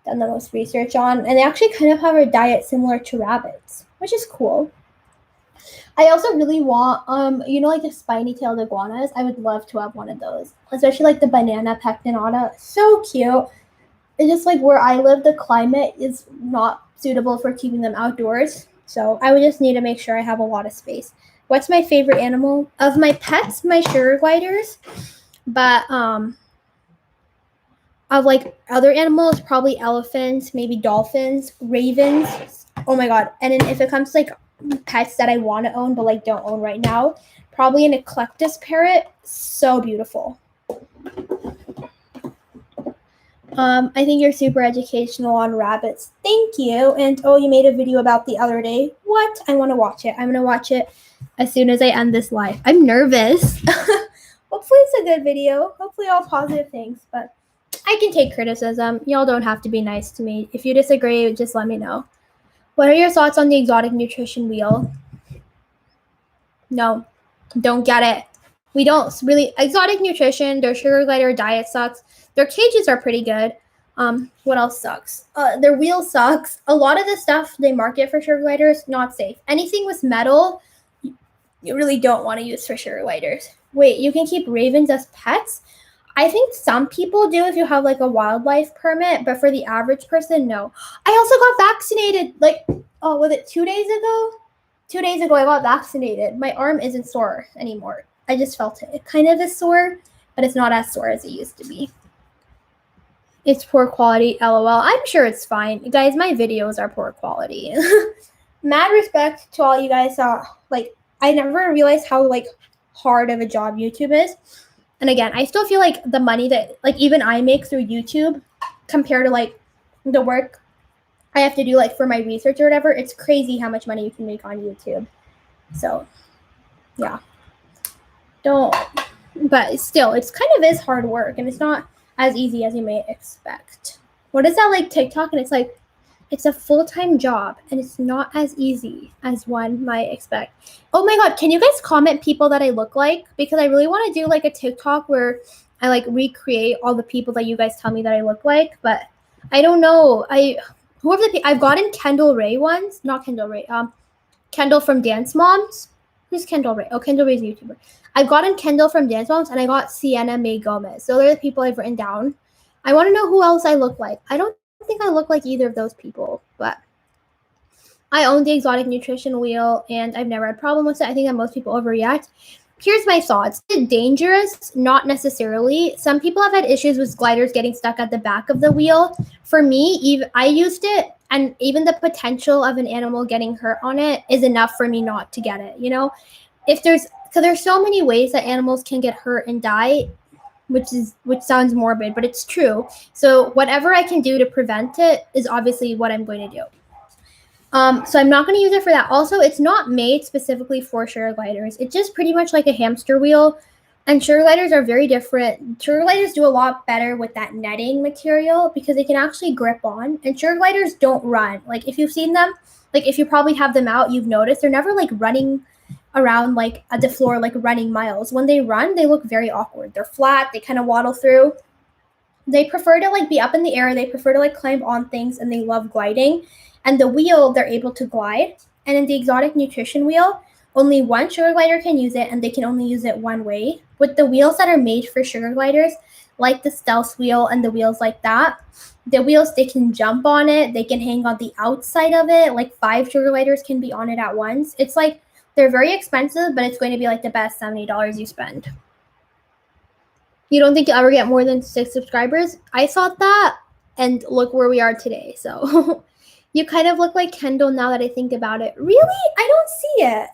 done the most research on. And they actually kind of have a diet similar to rabbits, which is cool. I also really want, like the spiny-tailed iguanas. I would love to have one of those. Especially like the banana pectinata. So cute. It's just like where I live, the climate is not suitable for keeping them outdoors. So I would just need to make sure I have a lot of space. What's my favorite animal? Of my pets, my sugar gliders. But of like other animals, probably elephants, maybe dolphins, ravens. Oh my god. And then if it comes to like pets that I want to own but like don't own right now, probably an eclectus parrot. So beautiful. I think you're super educational on rabbits. Thank you. And you made a video about the other day. What? I want to watch it. I'm going to watch it as soon as I end this live. I'm nervous. Hopefully it's a good video. Hopefully all positive things. But I can take criticism. Y'all don't have to be nice to me. If you disagree, just let me know. What are your thoughts on the exotic nutrition wheel? No, don't get it. We don't really. Exotic nutrition, their sugar glider diet sucks. Their cages are pretty good. What else sucks? Their wheel sucks. A lot of the stuff they market for sugar gliders, not safe. Anything with metal, you really don't want to use for sugar gliders. Wait, you can keep ravens as pets? I think some people do if you have like a wildlife permit, but for the average person, no. I also got vaccinated. Was it 2 days ago? 2 days ago, I got vaccinated. My arm isn't sore anymore. I just felt it. It kind of is sore, but it's not as sore as it used to be. It's poor quality, lol. I'm sure it's fine. Guys, my videos are poor quality. Mad respect to all you guys. Like, I never realized how, like, hard of a job YouTube is. And again, I still feel like the money that, like, even I make through YouTube compared to, like, the work I have to do, like, for my research or whatever, it's crazy how much money you can make on YouTube. So, yeah. But still, it's kind of is hard work, and it's not as easy as you may expect. What is that, like, TikTok? And it's like, it's a full-time job, and it's not as easy as one might expect. Oh my god, can you guys comment people that I look like? Because I really want to do, like, a TikTok where I, like, recreate all the people that you guys tell me that I look like, but I don't know. I've gotten Kendall Ray once. Not Kendall Ray. Kendall from Dance Moms. Who's Kendall Ray? Oh, Kendall Ray's a YouTuber. I've gotten Kendall from Dance Moms, and I got Sienna May Gomez. So they're the people I've written down. I want to know who else I look like. I don't think I look like either of those people, but I own the exotic nutrition wheel, and I've never had a problem with it. I think that most people overreact. Here's my thoughts. Is it dangerous? Not necessarily. Some people have had issues with gliders getting stuck at the back of the wheel. For me, I used it, and even the potential of an animal getting hurt on it is enough for me not to get it. You know, because there's so many ways that animals can get hurt and die, which sounds morbid, but it's true. So whatever I can do to prevent it is obviously what I'm going to do. So I'm not going to use it for that. Also, it's not made specifically for sugar gliders. It's just pretty much like a hamster wheel. And sugar gliders are very different. Sugar gliders do a lot better with that netting material because they can actually grip on. And sugar gliders don't run. Like, if you've seen them, like, if you probably have them out, you've noticed they're never, like, running around, like, at the floor, like, running miles. When they run, they look very awkward. They're flat. They kind of waddle through. They prefer to, like, be up in the air. They prefer to, like, climb on things, and they love gliding. And the wheel, they're able to glide. And in the exotic nutrition wheel, only one sugar glider can use it, and they can only use it one way. With the wheels that are made for sugar gliders, like the stealth wheel and the wheels like that, the wheels, they can jump on it. They can hang on the outside of it. Like, 5 sugar gliders can be on it at once. It's like, they're very expensive, but it's going to be like the best $70 you spend. You don't think you'll ever get more than 6 subscribers? I thought that, and look where we are today. So you kind of look like Kendall now that I think about it. Really? I don't see it.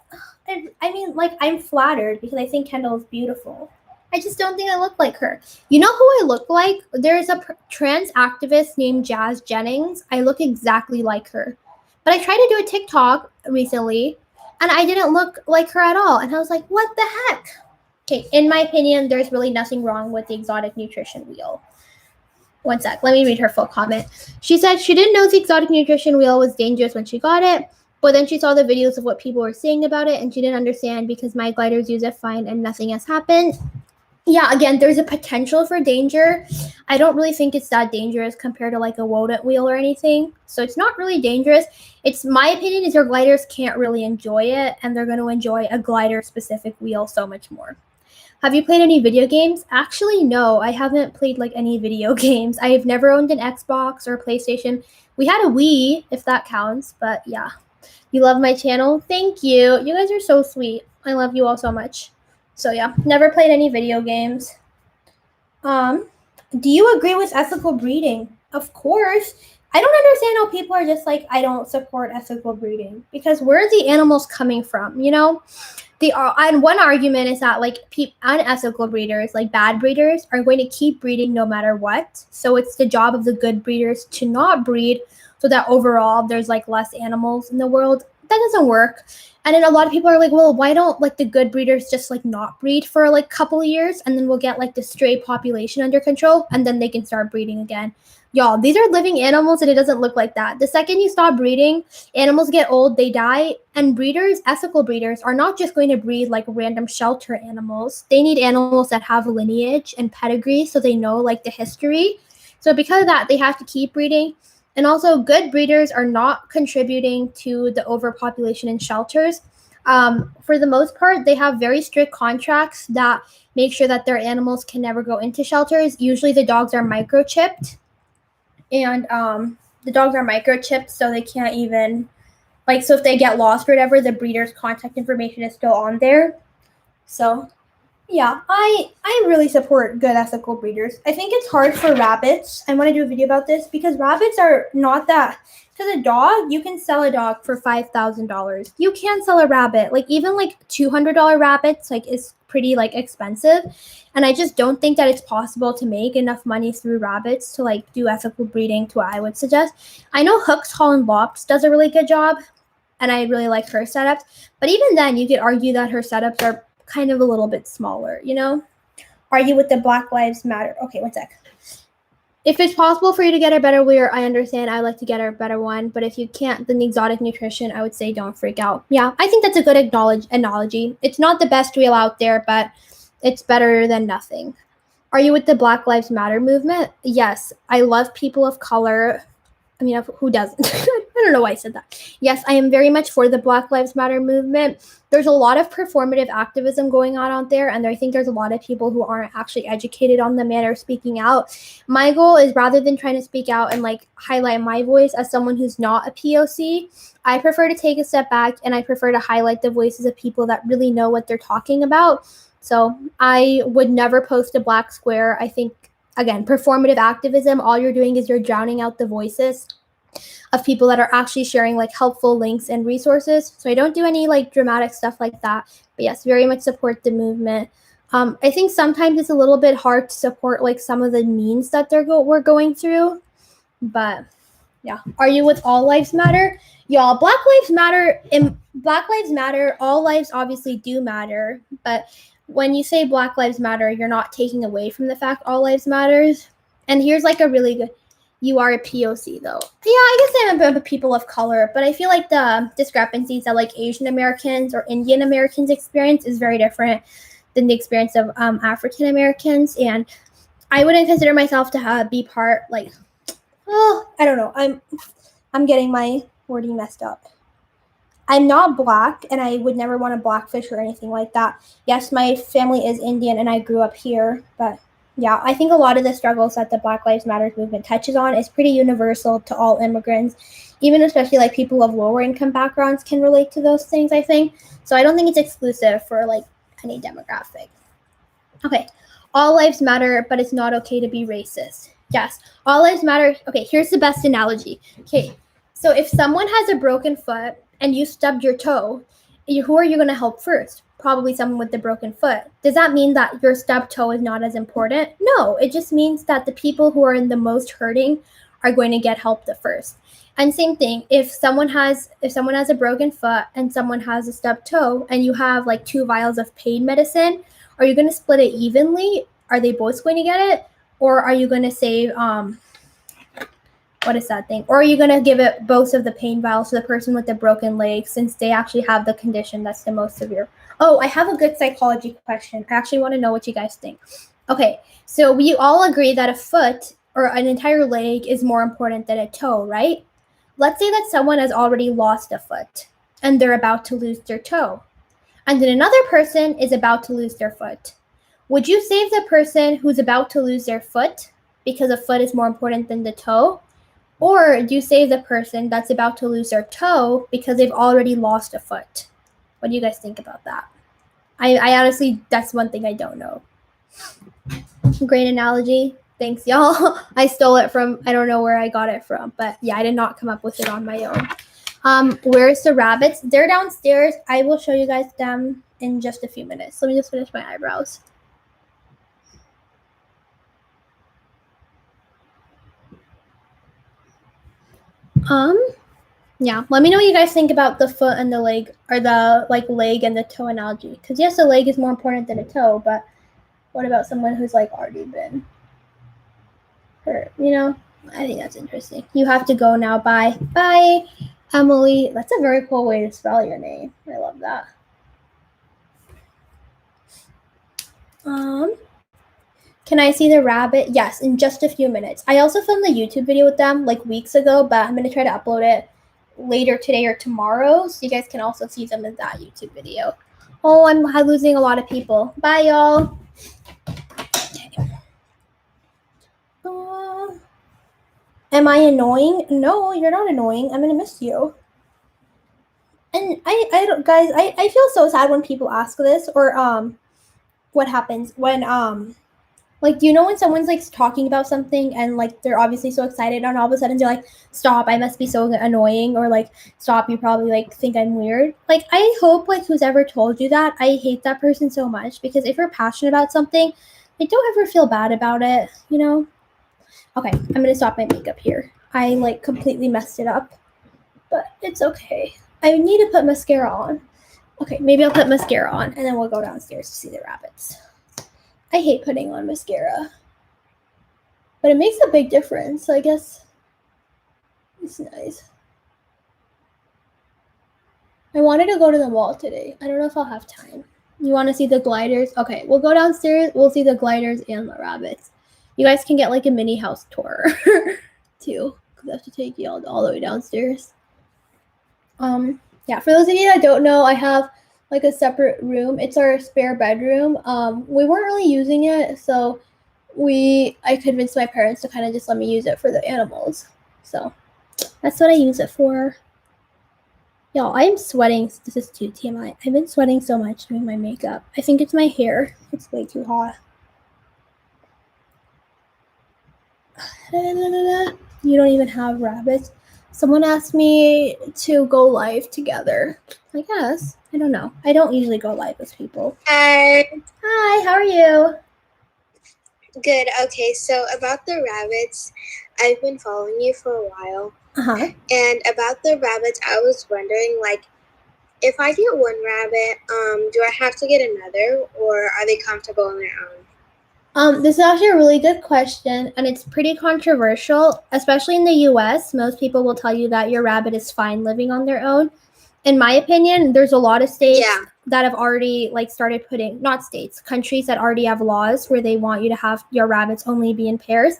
I mean, like, I'm flattered because I think Kendall is beautiful. I just don't think I look like her. You know who I look like? There's a trans activist named Jazz Jennings. I look exactly like her. But I tried to do a TikTok recently, and I didn't look like her at all. And I was like, what the heck? Okay, in my opinion, there's really nothing wrong with the exotic nutrition wheel. One sec, let me read her full comment. She said she didn't know the exotic nutrition wheel was dangerous when she got it, but then she saw the videos of what people were saying about it, and she didn't understand because my gliders use it fine and nothing has happened. Yeah, again, there's a potential for danger. I don't really think it's that dangerous compared to, like, a Wodent wheel or anything. So it's not really dangerous. It's, my opinion is your gliders can't really enjoy it, and they're going to enjoy a glider-specific wheel so much more. Have you played any video games? Actually, no, I haven't played, like, any video games. I've never owned an Xbox or a PlayStation. We had a Wii, if that counts, but yeah. You love my channel? Thank you. You guys are so sweet. I love you all so much. So yeah, never played any video games. Do you agree with ethical breeding? Of course. I don't understand how people are just like, I don't support ethical breeding. Because where are the animals coming from, you know? And one argument is that, like, unethical breeders, like bad breeders, are going to keep breeding no matter what. So it's the job of the good breeders to not breed so that overall there's, like, less animals in the world. That doesn't work. And then a lot of people are like, well, why don't, like, the good breeders just, like, not breed for, like, a couple of years, and then we'll get, like, the stray population under control, and then they can start breeding again. Y'all, these are living animals, and it doesn't look like that. The second you stop breeding, animals get old, they die, and breeders, ethical breeders, are not just going to breed, like, random shelter animals. They need animals that have lineage and pedigree so they know, like, the history. So because of that, they have to keep breeding. And also, good breeders are not contributing to the overpopulation in shelters. For the most part, they have very strict contracts that make sure that their animals can never go into shelters. Usually the dogs are microchipped. And the dogs are microchipped, so they can't even, like, so if they get lost or whatever, the breeder's contact information is still on there. So, Yeah, I really support good ethical breeders. I think it's hard for rabbits. I want to do a video about this because rabbits are not that. Because a dog, you can sell a dog for $5,000. You can sell a rabbit, like even like $200 rabbits, like is pretty like expensive, and I just don't think that it's possible to make enough money through rabbits to like do ethical breeding. To what I would suggest. I know Hooks Holland Locks does a really good job, and I really like her setups. But even then, you could argue that her setups are kind of a little bit smaller, you know? Argue with the Black Lives Matter. Okay, one sec. If it's possible for you to get a better weir, I understand. I like to get a better one. But if you can't, then the exotic nutrition, I would say don't freak out. Yeah, I think that's a good analogy. It's not the best wheel out there, but it's better than nothing. Are you with the Black Lives Matter movement? Yes, I love people of color. I mean, who doesn't? I don't know why I said that. Yes, I am very much for the Black Lives Matter movement. There's a lot of performative activism going on out there, and I think there's a lot of people who aren't actually educated on the matter speaking out. My goal is rather than trying to speak out and like highlight my voice as someone who's not a POC, I prefer to take a step back and I prefer to highlight the voices of people that really know what they're talking about. So I would never post a black square. I think, again, performative activism, all you're doing is you're drowning out the voices of people that are actually sharing like helpful links and resources. So I don't do any like dramatic stuff like that. But yes, very much support the movement. I think sometimes it's a little bit hard to support like some of the means that we're going through. But yeah, are you with All Lives Matter? Y'all, Black Lives Matter. In Black Lives Matter, all lives obviously do matter. But when you say Black Lives Matter, you're not taking away from the fact all lives matters. And here's like a really good. You are a POC though. Yeah, I guess I'm a people of color, but I feel like the discrepancies that like Asian Americans or Indian Americans experience is very different than the experience of African Americans. And I wouldn't consider myself to be part like. Oh, I don't know. I'm getting my wording messed up. I'm not black, and I would never want to blackfish or anything like that. Yes, my family is Indian, and I grew up here, but yeah, I think a lot of the struggles that the Black Lives Matter movement touches on is pretty universal to all immigrants, even especially like people of lower income backgrounds can relate to those things, I think. So I don't think it's exclusive for like any demographic. Okay, all lives matter, but it's not okay to be racist. Yes, all lives matter. Okay, here's the best analogy. Okay, so if someone has a broken foot and you stubbed your toe, who are you going to help first? Probably someone with the broken foot. Does that mean that your stubbed toe is not as important? No, it just means that the people who are in the most hurting are going to get help the first. And same thing, if someone has a broken foot and someone has a stubbed toe and you have like 2 vials of pain medicine, are you going to split it evenly? Are they both going to get it? Or are you going to save what is that thing? Or are you going to give it both of the pain vials to the person with the broken leg since they actually have the condition that's the most severe? Oh, I have a good psychology question. I actually want to know what you guys think. Okay, so we all agree that a foot or an entire leg is more important than a toe, right? Let's say that someone has already lost a foot and they're about to lose their toe. And then another person is about to lose their foot. Would you save the person who's about to lose their foot because a foot is more important than the toe? Or do you save the person that's about to lose their toe because they've already lost a foot? What do you guys think about that? I honestly, that's one thing I don't know. Great analogy. Thanks, y'all. I stole it from, I don't know where I got it from, but yeah, I did not come up with it on my own. Where's the rabbits? They're downstairs. I will show you guys them in just a few minutes. Let me just finish my eyebrows. Yeah, let me know what you guys think about the foot and the leg, or the like leg and the toe analogy. Because yes, a leg is more important than a toe, but what about someone who's like already been hurt? You know, I think that's interesting. You have to go now. Bye. Bye, Emily. That's a very cool way to spell your name. I love that. Can I see the rabbit? Yes, in just a few minutes. I also filmed a YouTube video with them like weeks ago, but I'm going to try to upload it later today or tomorrow, so you guys can also see them in that YouTube video. Oh, I'm losing a lot of people. Bye, y'all. Okay. Am I annoying? No, you're not annoying. I'm going to miss you. And I don't, guys, I feel so sad when people ask this, or what happens when like, do you know when someone's like talking about something and like they're obviously so excited and all of a sudden they're like, stop, I must be so annoying, or like, stop, you probably like think I'm weird. Like, I hope like who's ever told you that, I hate that person so much, because if you're passionate about something, like, don't ever feel bad about it, you know? Okay, I'm gonna stop my makeup here. I like completely messed it up, but it's okay. I need to put mascara on. Okay, maybe I'll put mascara on and then we'll go downstairs to see the rabbits. I hate putting on mascara, but it makes a big difference, so I guess it's nice. I wanted to go to the mall today. I don't know if I'll have time. You want to see the gliders? Okay, we'll go downstairs. We'll see the gliders and the rabbits. You guys can get like a mini house tour too, because I have to take you all the way downstairs. Yeah, for those of you that don't know, I have like a separate room. It's our spare bedroom. We weren't really using it, so I convinced my parents to kind of just let me use it for the animals. So that's what I use it for. Y'all, I am sweating. This is too TMI. I've been sweating so much doing my makeup. I think it's my hair. It's way too hot. You don't even have rabbits. Someone asked me to go live together. I guess. I don't know. I don't usually go live with people. Hi. Hi, how are you? Good. Okay, so about the rabbits, I've been following you for a while. Uh-huh. And about the rabbits, I was wondering, like, if I get one rabbit, do I have to get another, or are they comfortable on their own? This is actually a really good question, and it's pretty controversial, especially in the US. Most people will tell you that your rabbit is fine living on their own. In my opinion, there's a lot of states that have already like started putting, not states, countries that already have laws where they want you to have your rabbits only be in pairs.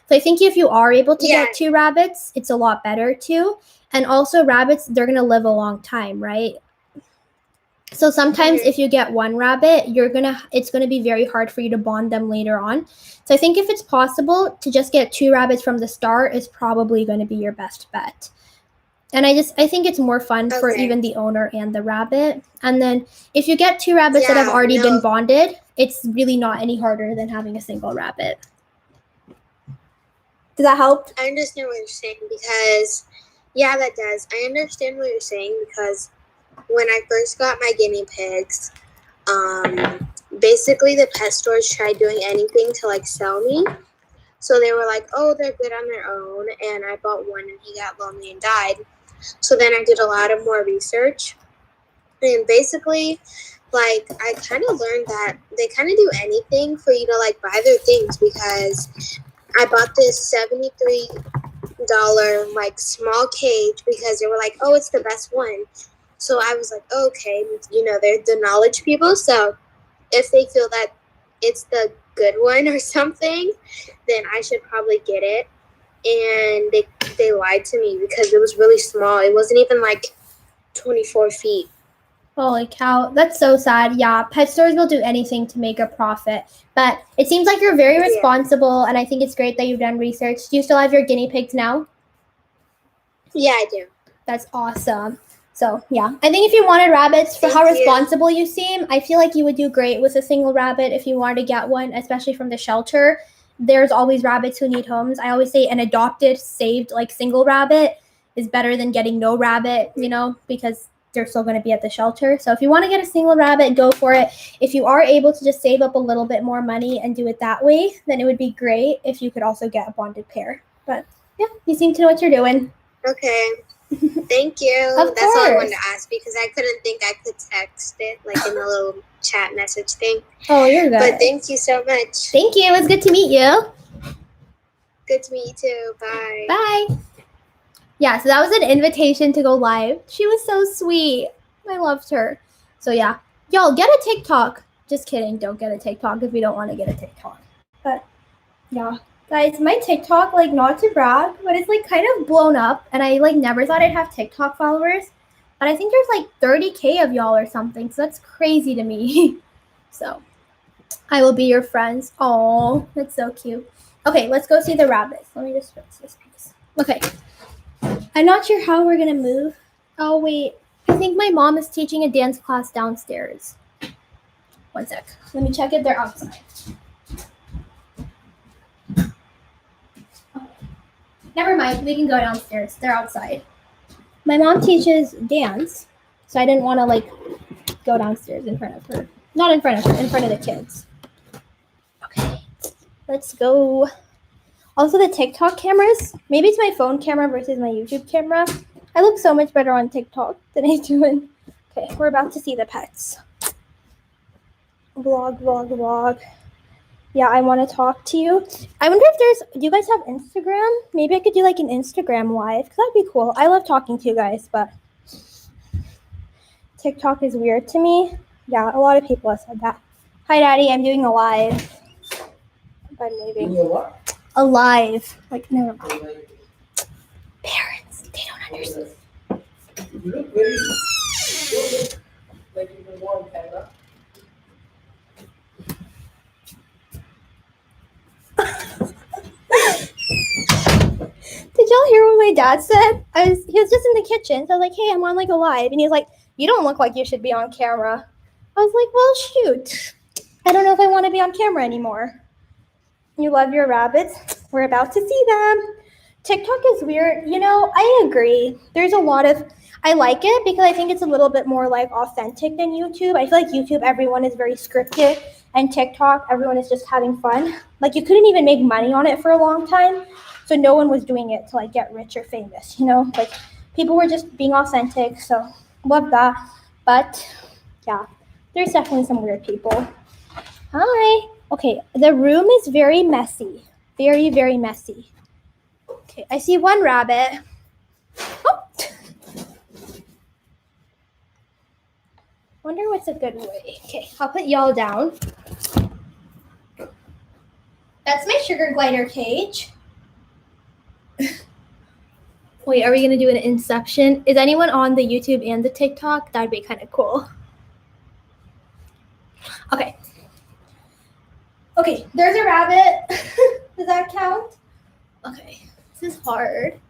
So I think if you are able to get 2 rabbits, it's a lot better too. And also rabbits, they're going to live a long time, right? So sometimes if you get 1 rabbit, it's going to be very hard for you to bond them later on. So I think if it's possible to just get 2 rabbits from the start is probably going to be your best bet. And I think it's more fun for even the owner and the rabbit. And then if you get 2 rabbits that have already been bonded, it's really not any harder than having a single rabbit. Does that help? I understand what you're saying because, yeah, that does. I understand what you're saying because when I first got my guinea pigs, basically the pet stores tried doing anything to like sell me. So they were like, oh, they're good on their own. And I bought one and he got lonely and died. So then I did a lot of more research. And basically, like, I kind of learned that they kind of do anything for you to, like, buy their things because I bought this $73, like, small cage because they were like, oh, it's the best one. So I was like, oh, okay, you know, they're the knowledge people. So if they feel that it's the good one or something, then I should probably get it. And they lied to me because it was really small. It wasn't even like 24 feet. Holy cow. That's so sad. Yeah, pet stores will do anything to make a profit. But it seems like you're very responsible, and I think it's great that you've done research. Do you still have your guinea pigs now? Yeah, I do. That's awesome. So, yeah. I think if you wanted rabbits, for how responsible you seem, I feel like you would do great with a single rabbit if you wanted to get one, especially from the shelter. There's always rabbits who need homes. I always say an adopted, saved, like, single rabbit is better than getting no rabbit, you know, because they're still going to be at the shelter. So if you want to get a single rabbit, go for it. If you are able to just save up a little bit more money and do it that way, then it would be great if you could also get a bonded pair. But, yeah, you seem to know what you're doing. Okay. Thank you. Of That's all I wanted course. to ask because I couldn't think I could text it like in the little chat message thing. Oh, you're good. But thank you so much. Thank you. It was good to meet you. Good to meet you too. Bye. Bye. Yeah, so that was an invitation to go live. She was so sweet. I loved her. So yeah, y'all get a TikTok. Just kidding. Don't get a TikTok if you don't want to get a TikTok. But yeah, guys, my TikTok, like, not to brag, but it's like kind of blown up, and I like never thought I'd have TikTok followers. But I think there's like 30K of y'all or something, so that's crazy to me. So I will be your friends. Oh, that's so cute. Okay, let's go see the rabbits. Let me just fix this piece. Okay. I'm not sure how we're gonna move. Oh wait, I think my mom is teaching a dance class downstairs. One sec. Let me check if they're outside. Never mind. We can go downstairs. They're outside. My mom teaches dance, so I didn't want to like go downstairs in front of her. Not in front of her, in front of the kids. Okay, let's go. Also, the TikTok cameras. Maybe it's my phone camera versus my YouTube camera. I look so much better on TikTok than I do in. Okay, we're about to see the pets. Vlog. Yeah, I want to talk to you. I wonder if do you guys have Instagram? Maybe I could do like an Instagram live, because that'd be cool. I love talking to you guys, but TikTok is weird to me. Yeah, a lot of people have said that. Hi, Daddy, I'm doing a live. But maybe. What? A live. Like, never mind. Parents, they don't understand. You look very like you can go on camera. Did y'all hear what my dad said? He was just in the kitchen, so I was like, hey, I'm on like a live. And he was like, you don't look like you should be on camera. I was like, well, shoot. I don't know if I want to be on camera anymore. You love your rabbits? We're about to see them. TikTok is weird. You know, I agree. There's a lot of, I like it because I think it's a little bit more like authentic than YouTube. I feel like YouTube, everyone is very scripted, and TikTok, everyone is just having fun. Like, you couldn't even make money on it for a long time. So no one was doing it to like get rich or famous, you know? Like, people were just being authentic. So love that. But yeah, there's definitely some weird people. Hi. Okay, the room is very messy. Very, very messy. Okay, I see one rabbit. Oh. Wonder what's a good way. Okay, I'll put y'all down. That's my sugar glider cage. Wait, are we gonna do an inception? Is anyone on the YouTube and the TikTok? That'd be kind of cool. Okay. Okay, there's a rabbit. Does that count? Okay, this is hard.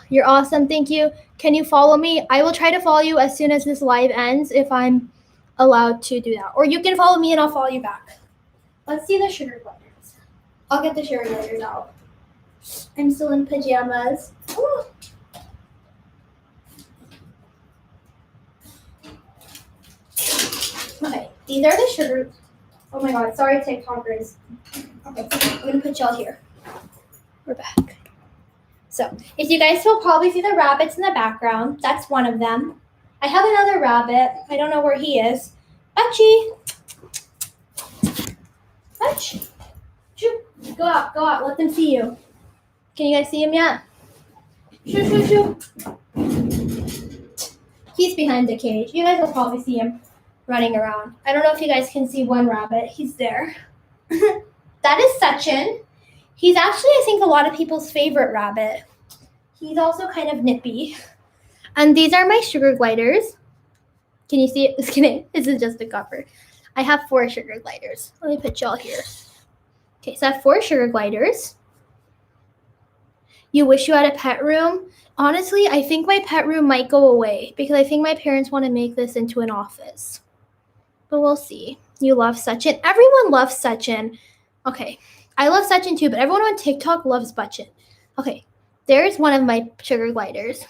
You're awesome, thank you. Can you follow me? I will try to follow you as soon as this live ends if I'm allowed to do that. Or you can follow me and I'll follow you back. Let's see the sugar gliders. I'll get the sugar gliders out. I'm still in pajamas. Ooh. Okay, these are the sugar. Oh my god, sorry TikTokers. Okay, I'm gonna put y'all here. We're back. So, if you guys will probably see the rabbits in the background, that's one of them. I have another rabbit. I don't know where he is. Butchie. Butch. Shoo. Go out, let them see you. Can you guys see him yet? Shoo. He's behind the cage. You guys will probably see him running around. I don't know if you guys can see one rabbit. He's there. That is Sachin. He's actually, I think, a lot of people's favorite rabbit. He's also kind of nippy. And these are my sugar gliders. Can you see it? Just kidding. This is just a cover. I have 4 sugar gliders. Let me put y'all here. Okay, so I have 4 sugar gliders. You wish you had a pet room? Honestly, I think my pet room might go away because I think my parents want to make this into an office. But we'll see. You love Sachin. Everyone loves Sachin. Okay. I love Sachin too, but everyone on TikTok loves Butchin. Okay. There's one of my sugar gliders.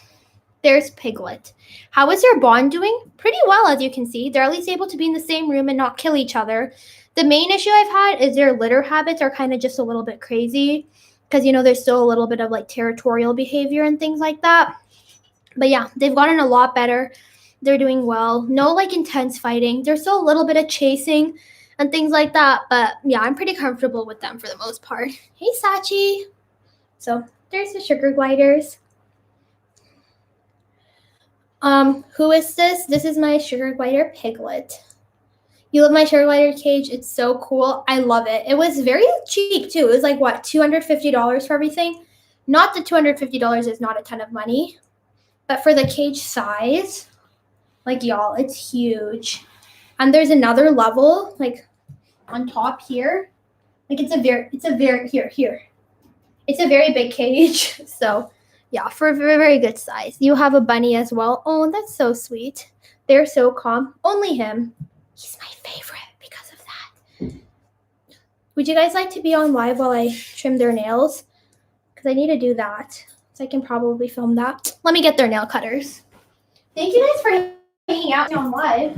There's Piglet. How is their bond doing? Pretty well, as you can see. They're at least able to be in the same room and not kill each other. The main issue I've had is their litter habits are kind of just a little bit crazy because, you know, there's still a little bit of like territorial behavior and things like that. But yeah, they've gotten a lot better. They're doing well. No like intense fighting. There's still a little bit of chasing and things like that. But yeah, I'm pretty comfortable with them for the most part. Hey, Sachi. So there's the sugar gliders. Who is this? This is my sugar glider Piglet. You love my sugar glider cage? It's so cool. I love it. It was very cheap too. It was like what, $250 for everything? Not that $250 is not a ton of money, but for the cage size, like y'all, it's huge. And there's another level, like on top here. Like it's a very here. It's a very big cage. So yeah, for a very, very good size. You have a bunny as well. Oh, that's so sweet. They're so calm. Only him. He's my favorite because of that. Would you guys like to be on live while I trim their nails? Because I need to do that. So I can probably film that. Let me get their nail cutters. Thank you guys for hanging out on live.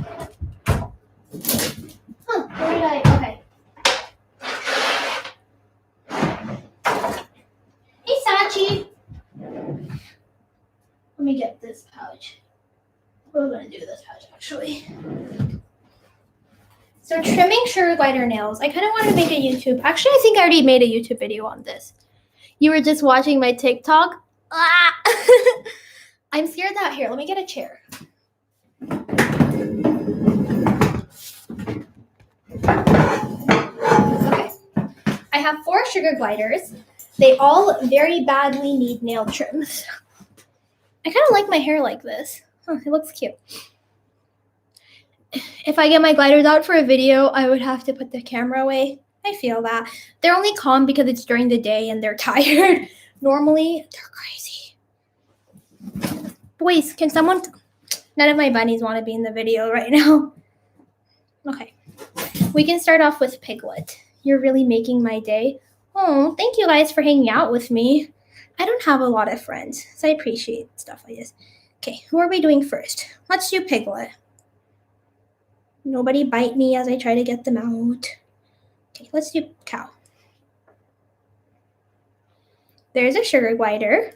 Huh, where did I? Okay. Hey, Sachi. Let me get this pouch. We're going to do this pouch, actually. So trimming sugar glider nails. I kind of want to make a YouTube. Actually, I think I already made a YouTube video on this. You were just watching my TikTok? Ah! I'm scared that here. Let me get a chair. Okay. I have 4 sugar gliders. They all very badly need nail trims. I kind of like my hair like this. Huh, it looks cute. If I get my gliders out for a video, I would have to put the camera away. I feel that. They're only calm because it's during the day and they're tired. Normally, they're crazy. Boys, can someone... None of my bunnies want to be in the video right now. Okay. We can start off with Piglet. You're really making my day. Oh, thank you guys for hanging out with me. I don't have a lot of friends, so I appreciate stuff like this. Okay, who are we doing first? Let's do Piglet. Nobody bite me as I try to get them out. Okay, let's do Cow. There's a sugar glider.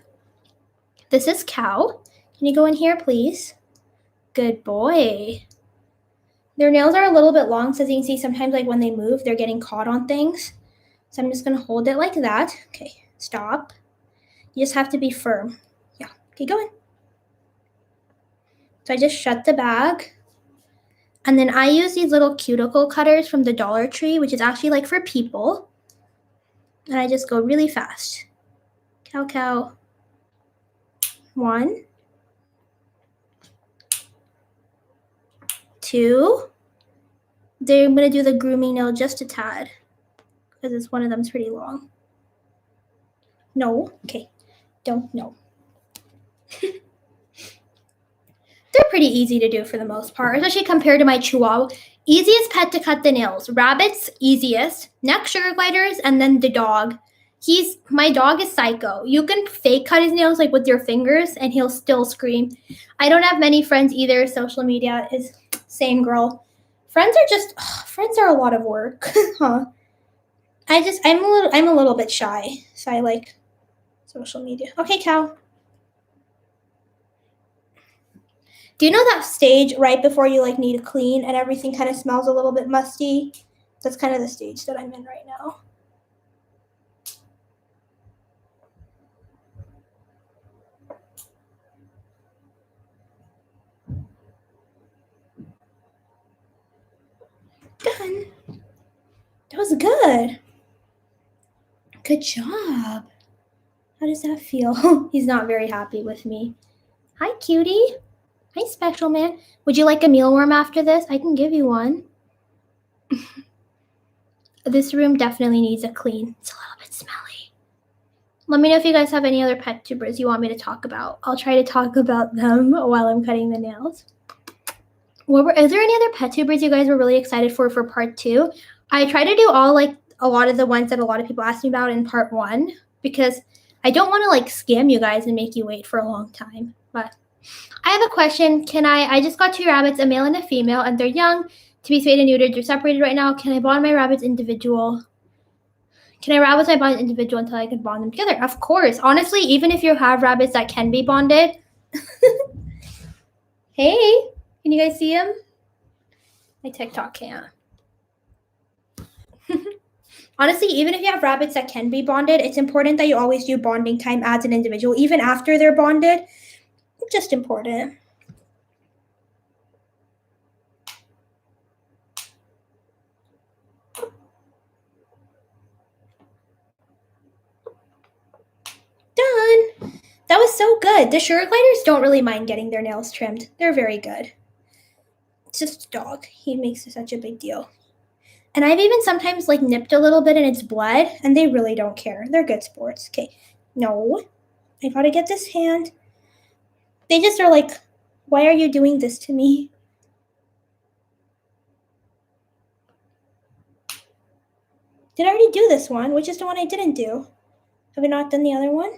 This is Cow. Can you go in here, please? Good boy. Their nails are a little bit long, so as you can see, sometimes like when they move, they're getting caught on things. So I'm just going to hold it like that. Okay, stop. You just have to be firm. Yeah, keep going. So I just shut the bag. And then I use these little cuticle cutters from the Dollar Tree, which is actually like for people. And I just go really fast. Cow, cow. 1, 2. Then I'm going to do the grooming nail just a tad because one of them's pretty long. No. Okay. Don't. No. They're pretty easy to do for the most part, especially compared to my Chihuahua. Easiest pet to cut the nails. Rabbits, easiest. Next, sugar gliders, and then the dog. My dog is psycho. You can fake cut his nails like with your fingers and he'll still scream. I don't have many friends either. Social media is same girl. Friends are a lot of work. Huh. I'm a little bit shy. So I like social media. Okay, Cow. Do you know that stage right before you like need to clean and everything kind of smells a little bit musty? That's kind of the stage that I'm in right now. Done. That was good. Good job. How does that feel? He's not very happy with me. Hi, cutie. Hi, special man. Would you like a mealworm after this? I can give you one. This room definitely needs a clean. It's a little bit smelly. Let me know if you guys have any other pet tubers you want me to talk about. I'll try to talk about them while I'm cutting the nails. Is there any other pet tubers you guys were really excited for part 2? I try to do a lot of the ones that a lot of people asked me about in part 1 because I don't want to scam you guys and make you wait for a long time. But I have a question. I just got 2 rabbits, a male and a female, and they're young to be spayed and neutered. They're separated right now. Can I bond my rabbits individual? Can I rabbit my bond individual until I can bond them together? Of course. Honestly, even if you have rabbits that can be bonded. Hey, can you guys see him? My TikTok can't. Honestly, even if you have rabbits that can be bonded, it's important that you always do bonding time as an individual, even after they're bonded. It's just important. Done. That was so good. The sugar gliders don't really mind getting their nails trimmed. They're very good. It's just a dog. He makes such a big deal. And I've even sometimes nipped a little bit in its blood, and they really don't care. They're good sports. Okay. No. I gotta get this hand. They just are why are you doing this to me? Did I already do this one? Which is the one I didn't do? Have we not done the other one?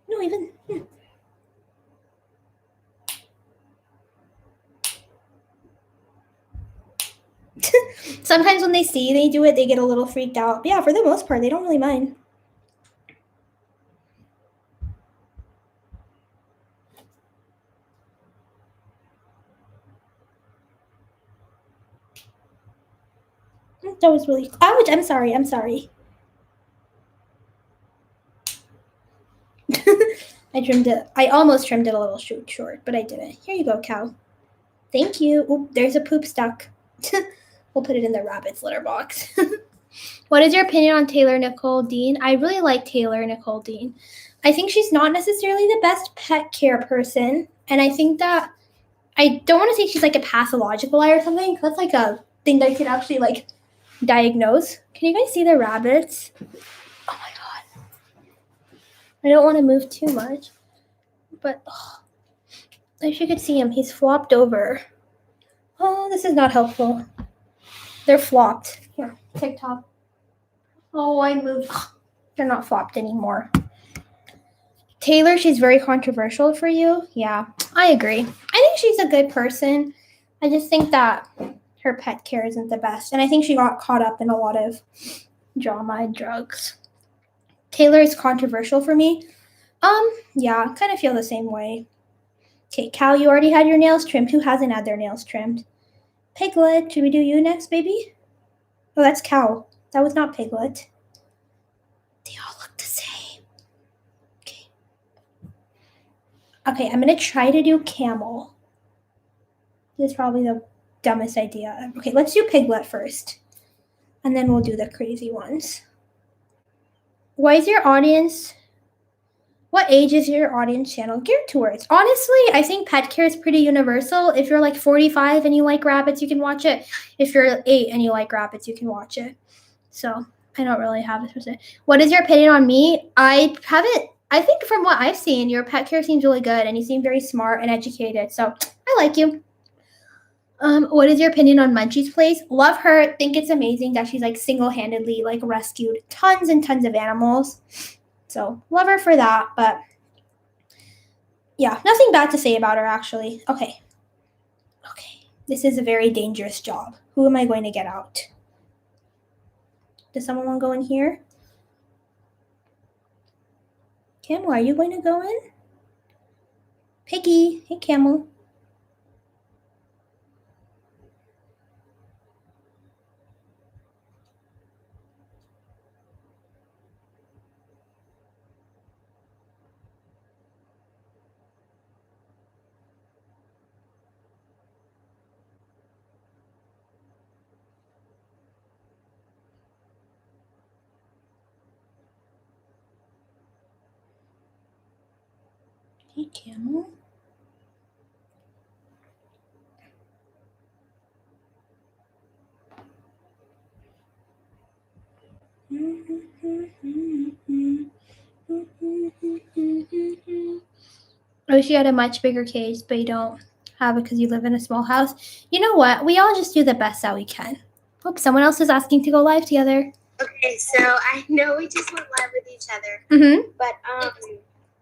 No, even. Sometimes when they see they do it, they get a little freaked out. But yeah, for the most part, they don't really mind. That was really. Ouch! I'm sorry. I trimmed it. I almost trimmed it a little short, but I didn't. Here you go, cow. Thank you. Oop, there's a poop stuck. We'll put it in the rabbit's litter box. What is your opinion on Taylor Nicole Dean? I really like Taylor Nicole Dean. I think she's not necessarily the best pet care person. And I think that I don't want to say she's like a pathological liar or something. That's like a thing that I could actually like diagnose. Can you guys see the rabbits? Oh my god. I don't want to move too much. But I wish you could see him. He's flopped over. Oh, this is not helpful. They're flopped. Here, TikTok. Oh, I moved. They're not flopped anymore. Taylor, she's very controversial for you. Yeah, I agree. I think she's a good person. I just think that her pet care isn't the best. And I think she got caught up in a lot of drama and drugs. Taylor is controversial for me. Yeah, kind of feel the same way. Okay, Cal, you already had your nails trimmed. Who hasn't had their nails trimmed? Piglet, should we do you next, baby? Oh, that's Cow. That was not Piglet. They all look the same. Okay, I'm going to try to do Camel. This is probably the dumbest idea. Okay, let's do Piglet first. And then we'll do the crazy ones. Why is your audience... What age is your audience channel geared towards? Honestly, I think pet care is pretty universal. If you're like 45 and you like rabbits, you can watch it. If you're 8 and you like rabbits, you can watch it. So I don't really have a specific. What is your opinion on me? I think from what I've seen, your pet care seems really good and you seem very smart and educated. So I like you. What is your opinion on Munchie's Place? Love her. Think it's amazing that she's like single-handedly like rescued tons and tons of animals. So love her for that, but yeah, nothing bad to say about her actually. Okay. This is a very dangerous job. Who am I going to get out? Does someone want to go in here? Camel, are you going to go in? Piggy, hey Camel. Hey, Camel. I wish you had a much bigger cage, but you don't have it because you live in a small house. You know what? We all just do the best that we can. Hope someone else is asking to go live together. Okay, so I know we just went live with each other, but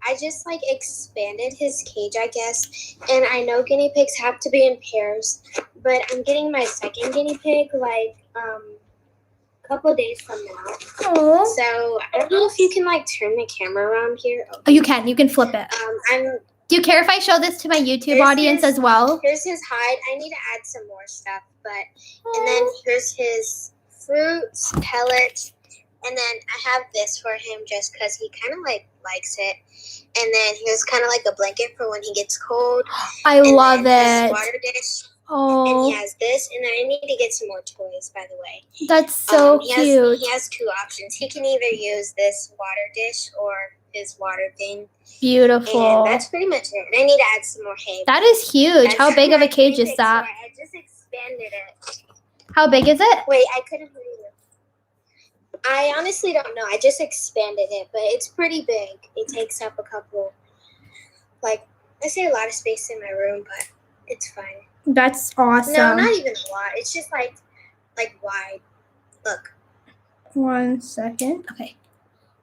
I just like expanded his cage, I guess, and I know guinea pigs have to be in pairs, but I'm getting my second guinea pig like a couple days from now. Aww. So I don't know if you can like turn the camera around here. Oh, you can. You can flip it. Do you care if I show this to my YouTube audience as well? Here's his hide. I need to add some more stuff, and then here's his fruits, pellets, and then I have this for him just because he kind of like likes it. And then here's kind of like a blanket for when he gets cold. I love it. His water dish. Oh. And he has this, and then I need to get some more toys, by the way. That's so cute. He has two options. He can either use this water dish or his water thing. Beautiful. And that's pretty much it. And I need to add some more hay. That is huge. How big of a cage is that? I just expanded it. How big is it? Wait, I couldn't hear you. I honestly don't know. I just expanded it, but it's pretty big. It takes up a lot of space in my room, but it's fine. That's awesome. No, not even a lot. It's just like wide. Look. 1 second. Okay.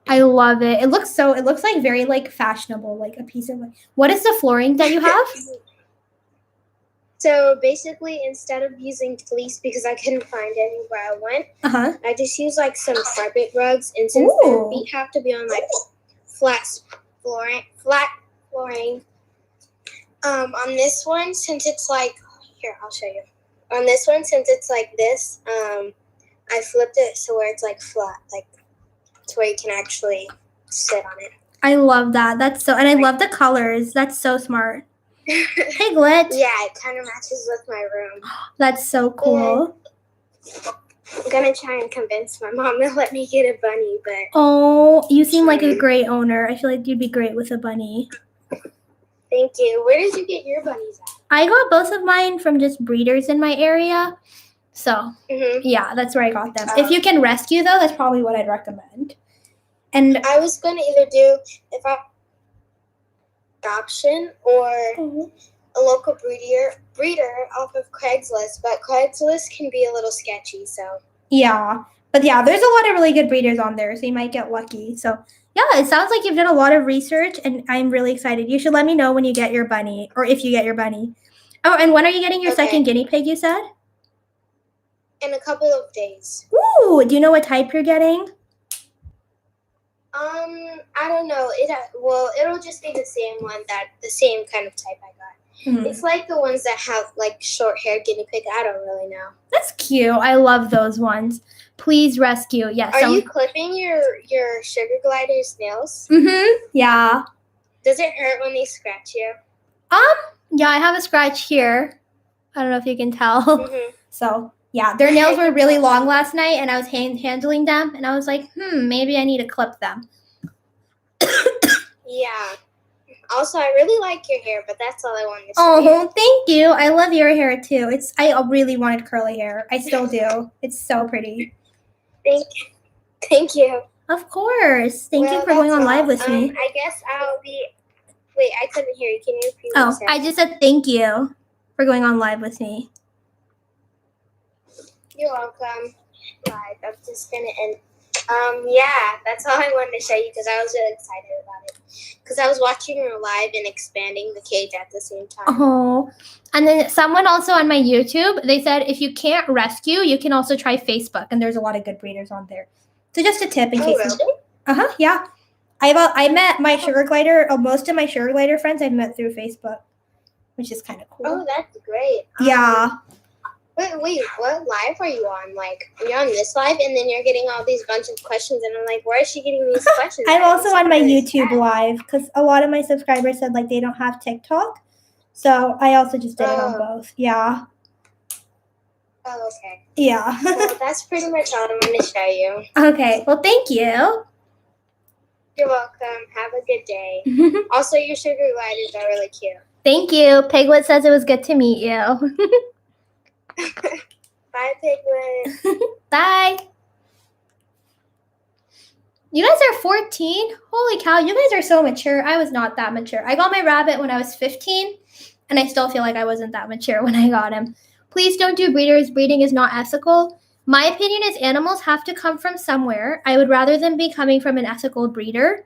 I love it. It looks like very like fashionable, like a piece of like. What is the flooring that you have? So basically, instead of using fleece because I couldn't find any where I went, I just used like some carpet rugs. And since their feet have to be on like flat flooring, on this one, since it's like here, I'll show you. On this one, since it's like this, I flipped it so where it's like flat, like to where you can actually sit on it. I love that. That's so, and I love the colors. That's so smart. Piglet. Yeah, it kind of matches with my room. That's so cool. I'm gonna try and convince my mom to let me get a bunny, but oh, you seem like a great owner. I feel like you'd be great with a bunny. Thank you. Where did you get your bunnies at? I got both of mine from just breeders in my area. So, yeah, that's where I got them. If you can rescue, though, that's probably what I'd recommend. And I was going to either do if I adoption or a local breeder off of Craigslist, but Craigslist can be a little sketchy, so. Yeah. But yeah, there's a lot of really good breeders on there, so you might get lucky. So, yeah, it sounds like you've done a lot of research, and I'm really excited. You should let me know when you get your bunny, or if you get your bunny. Oh, and when are you getting your second guinea pig, you said? In a couple of days. Ooh, do you know what type you're getting? I don't know. It'll just be the same kind of type I got. It's like the ones that have like short hair guinea pig. I don't really know. That's cute. I love those ones. Please rescue. Yes. Are you clipping your sugar glider's nails? Yeah. Does it hurt when they scratch you? Yeah, I have a scratch here. I don't know if you can tell. So, yeah, their nails were really long last night, and I was handling them, and I was like, maybe I need to clip them. Yeah. Also, I really like your hair, but that's all I wanted to say. Oh, thank you. I love your hair, too. I really wanted curly hair. I still do. It's so pretty. Thank you. Of course. Thank you for going on live with me. I guess I'll be... Wait, I couldn't hear you. Can you repeat what you said? I just said thank you for going on live with me. You're welcome. Live. I'm just going to end. Yeah, that's all I wanted to show you because I was really excited about it. Because I was watching her live and expanding the cage at the same time. Oh, and then someone also on my YouTube, they said if you can't rescue, you can also try Facebook, and there's a lot of good breeders on there. So just a tip in case. Really? Yeah. I met my sugar glider. Most of my sugar glider friends I've met through Facebook, which is kind of cool. Oh, that's great. Yeah. Wait, what live are you on? Like, you're on this live, and then you're getting all these bunch of questions, and I'm like, where is she getting these questions? I'm also on my YouTube live because a lot of my subscribers said like they don't have TikTok, so I also just did it on both. Yeah. Oh, okay. Yeah. Well, that's pretty much all I'm going to show you. Okay. Well, thank you. You're welcome. Have a good day. Also, your sugar gliders are really cute. Thank you. Piglet says it was good to meet you. Bye, Piglet. Bye. You guys are 14? Holy cow, you guys are so mature. I was not that mature. I got my rabbit when I was 15, and I still feel like I wasn't that mature when I got him. Please don't do breeders. Breeding is not ethical. My opinion is animals have to come from somewhere. I would rather them be coming from an ethical breeder.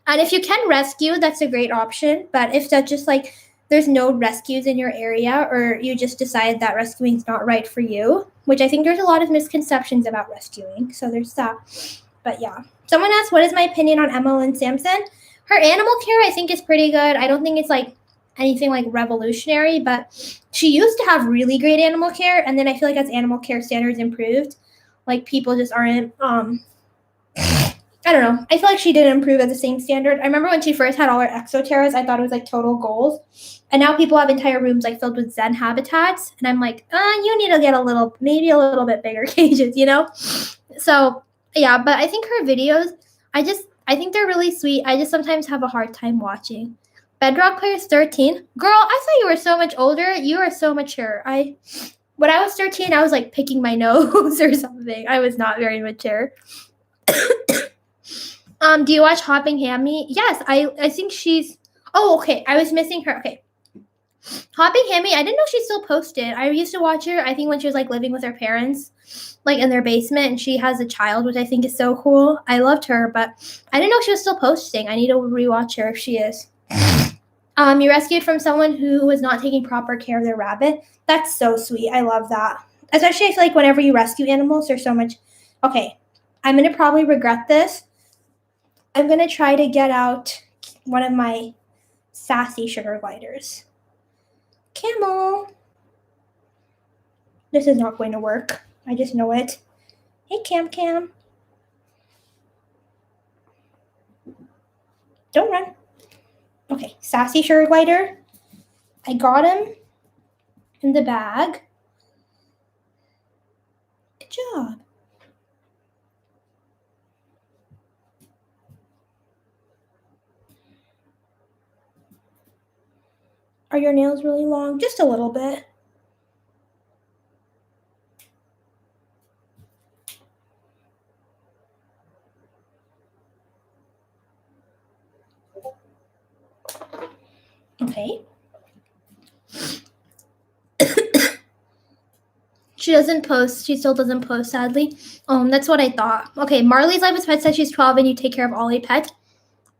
And if you can rescue, that's a great option. But if that's just like there's no rescues in your area, or you just decide that rescuing is not right for you, which I think there's a lot of misconceptions about rescuing. So there's that. But yeah. Someone asked, what is my opinion on Emmeline Sampson? Her animal care, I think, is pretty good. I don't think it's like anything like revolutionary, but she used to have really great animal care. And then I feel like as animal care standards improved, like people just aren't, I don't know. I feel like she didn't improve at the same standard. I remember when she first had all her exoterras, I thought it was like total goals. And now people have entire rooms like filled with Zen habitats. And I'm like, you need to get maybe a little bit bigger cages, you know? So yeah, but I think her videos, I think they're really sweet. I just sometimes have a hard time watching. Bedrock Player's 13. Girl, I thought you were so much older. You are so mature. When I was 13, I was like picking my nose or something. I was not very mature. Do you watch Hopping Hammy? Yes, I think she's... Oh, okay. I was missing her. Okay. Hopping Hammy, I didn't know she still posted. I used to watch her, I think, when she was like living with her parents, like in their basement, and she has a child, which I think is so cool. I loved her, but I didn't know she was still posting. I need to rewatch her if she is. You rescued from someone who was not taking proper care of their rabbit. That's so sweet. I love that. Especially, I feel like whenever you rescue animals, there's so much. Okay, I'm gonna probably regret this. I'm gonna try to get out one of my sassy sugar gliders. Camel. This is not going to work. I just know it. Hey, Cam. Don't run. Okay, sassy sugar glider. I got him in the bag. Good job. Are your nails really long? Just a little bit. Okay. She doesn't post. She still doesn't post, sadly. That's what I thought. Okay, Marley's Life as Pet says she's 12 and you take care of all a pet.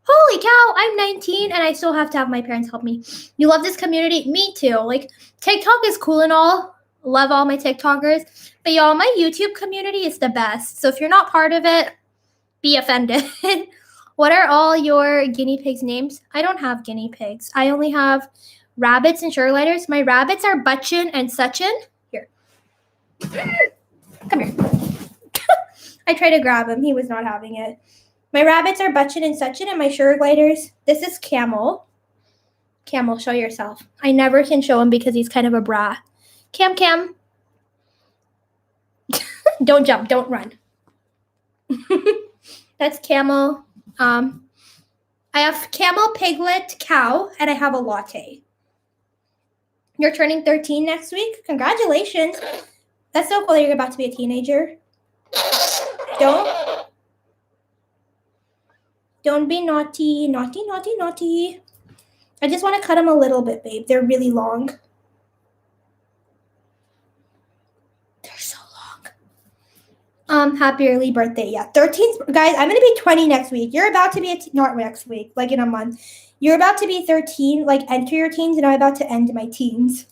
Holy cow, I'm 19 and I still have to have my parents help me. You love this community? Me too. Like, TikTok is cool and all. Love all my TikTokers. But y'all, my YouTube community is the best. So if you're not part of it, be offended. What are all your guinea pigs' names? I don't have guinea pigs. I only have rabbits and sugar gliders. My rabbits are Butchin and Suchin. Here. Come here. I tried to grab him. He was not having it. My rabbits are Butchin and Suchin, and my sugar gliders. This is Camel. Camel, show yourself. I never can show him because he's kind of a brat. Cam. Don't jump. Don't run. That's Camel. I have Camel, Piglet, Cow, and I have a latte. You're turning 13 next week? Congratulations. That's so cool that you're about to be a teenager. Don't be naughty. Naughty. I just want to cut them a little bit, babe. They're really long. They're so long. Happy early birthday. Yeah, 13. Guys, I'm going to be 20 next week. You're about to be, not next week, like in a month. You're about to be 13, like enter your teens, and I'm about to end my teens.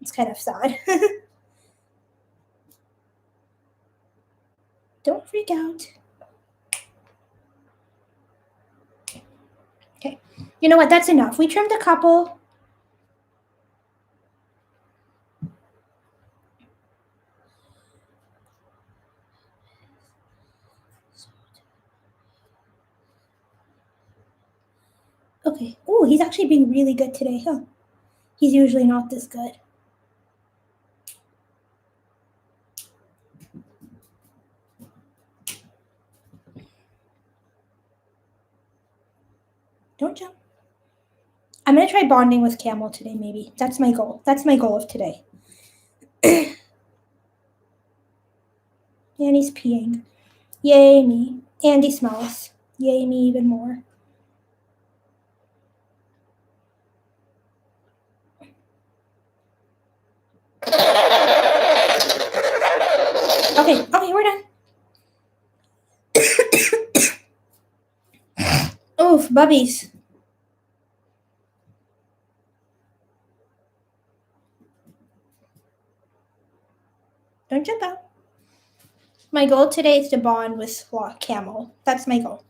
It's kind of sad. Don't freak out. Okay. You know what? That's enough. We trimmed a couple. Okay. Oh, he's actually being really good today, huh? He's usually not this good. Don't jump. I'm going to try bonding with Camel today, maybe. That's my goal. That's my goal of today. And he's peeing. Yay, me. And he smells. Yay, me even more. Okay, we're done. Oof, bubbies. Don't jump out. My goal today is to bond with Camel. That's my goal.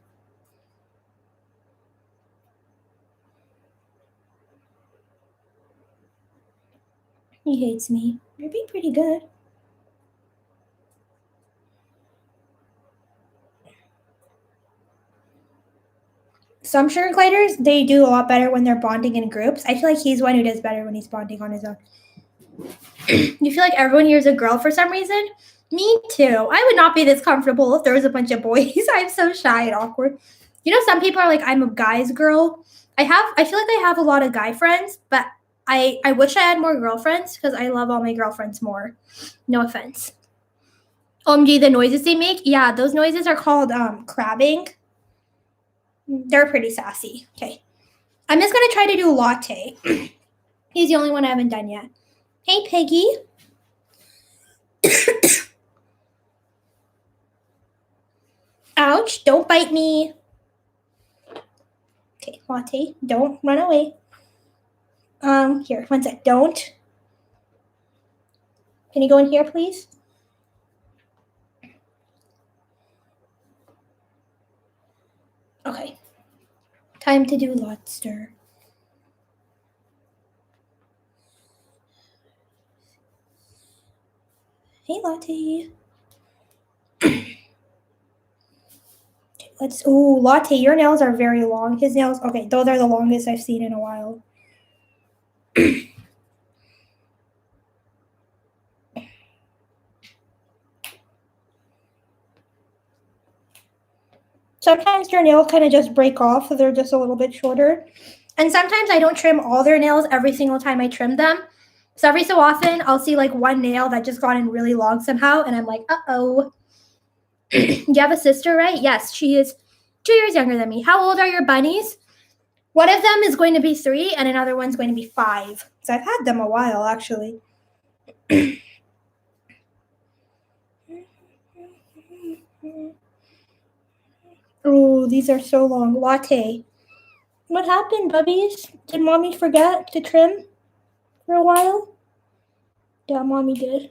He hates me. You're being pretty good. Some sugar gliders, they do a lot better when they're bonding in groups. I feel like he's one who does better when he's bonding on his own. You feel like everyone here is a girl for some reason? Me too. I would not be this comfortable if there was a bunch of boys. I'm so shy and awkward. You know, some people are like, I'm a guy's girl. I feel like I have a lot of guy friends, but I wish I had more girlfriends because I love all my girlfriends more. No offense. OMG, the noises they make? Yeah, those noises are called crabbing. They're pretty sassy. Okay. I'm just going to try to do latte. He's the only one I haven't done yet. Hey, Peggy. Ouch, don't bite me. Okay, Latte, don't run away. Here, one sec, don't. Can you go in here, please? Okay. Time to do lobster. Hey, Latte. Latte, your nails are very long. His nails, okay, those are the longest I've seen in a while. Sometimes your nails kind of just break off, so they're just a little bit shorter. And sometimes I don't trim all their nails every single time I trim them. So every so often, I'll see like one nail that just gotten really long somehow, and I'm like, uh-oh. You have a sister, right? Yes, she is 2 years younger than me. How old are your bunnies? One of them is going to be 3, and another one's going to be 5. So I've had them a while, actually. Oh, these are so long. Latte. What happened, bubbies? Did mommy forget to trim for a while? Yeah, mommy did.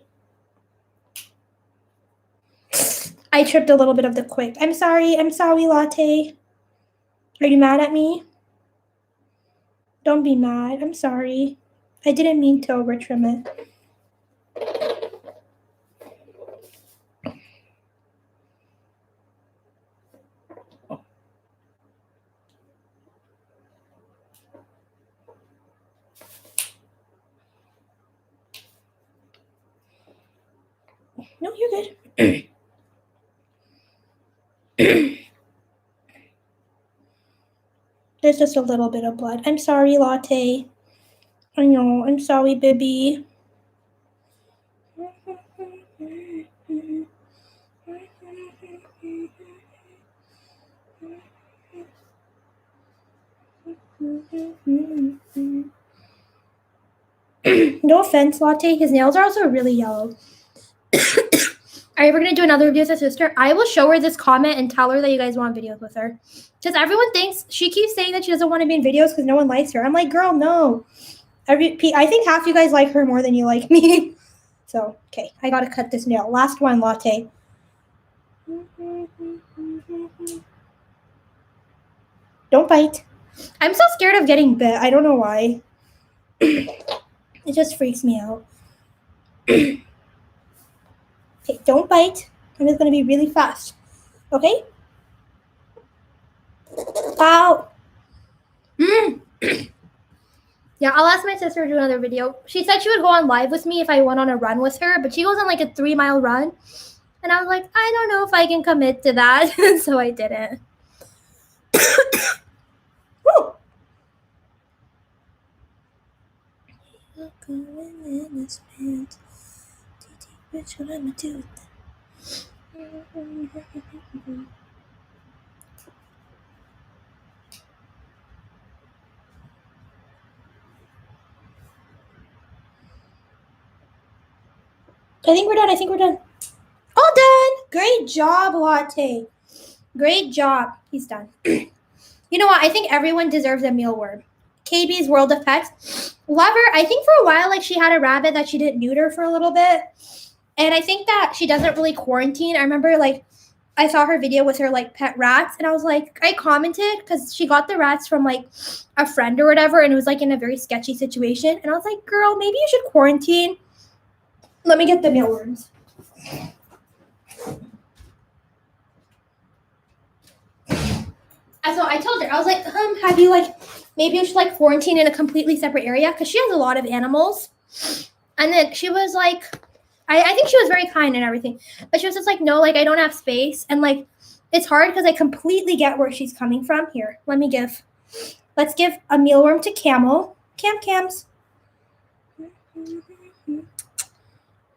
I tripped a little bit of the quick. I'm sorry, Latte. Are you mad at me? Don't be mad. I'm sorry. I didn't mean to over trim it. No, you're good. There's just a little bit of blood. I'm sorry, Latte. I know. I'm sorry, baby. No offense, Latte. His nails are also really yellow. Are you ever going to do another video with a sister? I will show her this comment and tell her that you guys want videos with her. Because everyone thinks, she keeps saying that she doesn't want to be in videos because no one likes her. I'm like, girl, no. I think half you guys like her more than you like me. So, okay, I got to cut this nail. Last one, Latte. Don't bite. I'm so scared of getting bit. I don't know why. It just freaks me out. Okay, don't bite. I'm just going to be really fast. Okay? Ow. Yeah, I'll ask my sister to do another video. She said she would go on live with me if I went on a run with her, but she goes on like a 3-mile run. And I was like, I don't know if I can commit to that. So I didn't. Woo! What I'm do with I think we're done. All done. Great job, Latte. Great job. He's done. You know what? I think everyone deserves a mealworm. KB's World of Pets. Love her. I think for a while, like, she had a rabbit that she didn't neuter for a little bit. And I think that she doesn't really quarantine. I remember, like, I saw her video with her, like, pet rats. And I was like, I commented because she got the rats from, like, a friend or whatever. And it was, like, in a very sketchy situation. And I was like, girl, maybe you should quarantine. Let me get the mealworms. So I told her, I was like, have you, like, maybe you should, like, quarantine in a completely separate area? Because she has a lot of animals. And then she was like, I think she was very kind and everything. But she was just like, no, like, I don't have space. And, like, it's hard because I completely get where she's coming from. Here, let's give a mealworm to Camel. Cams.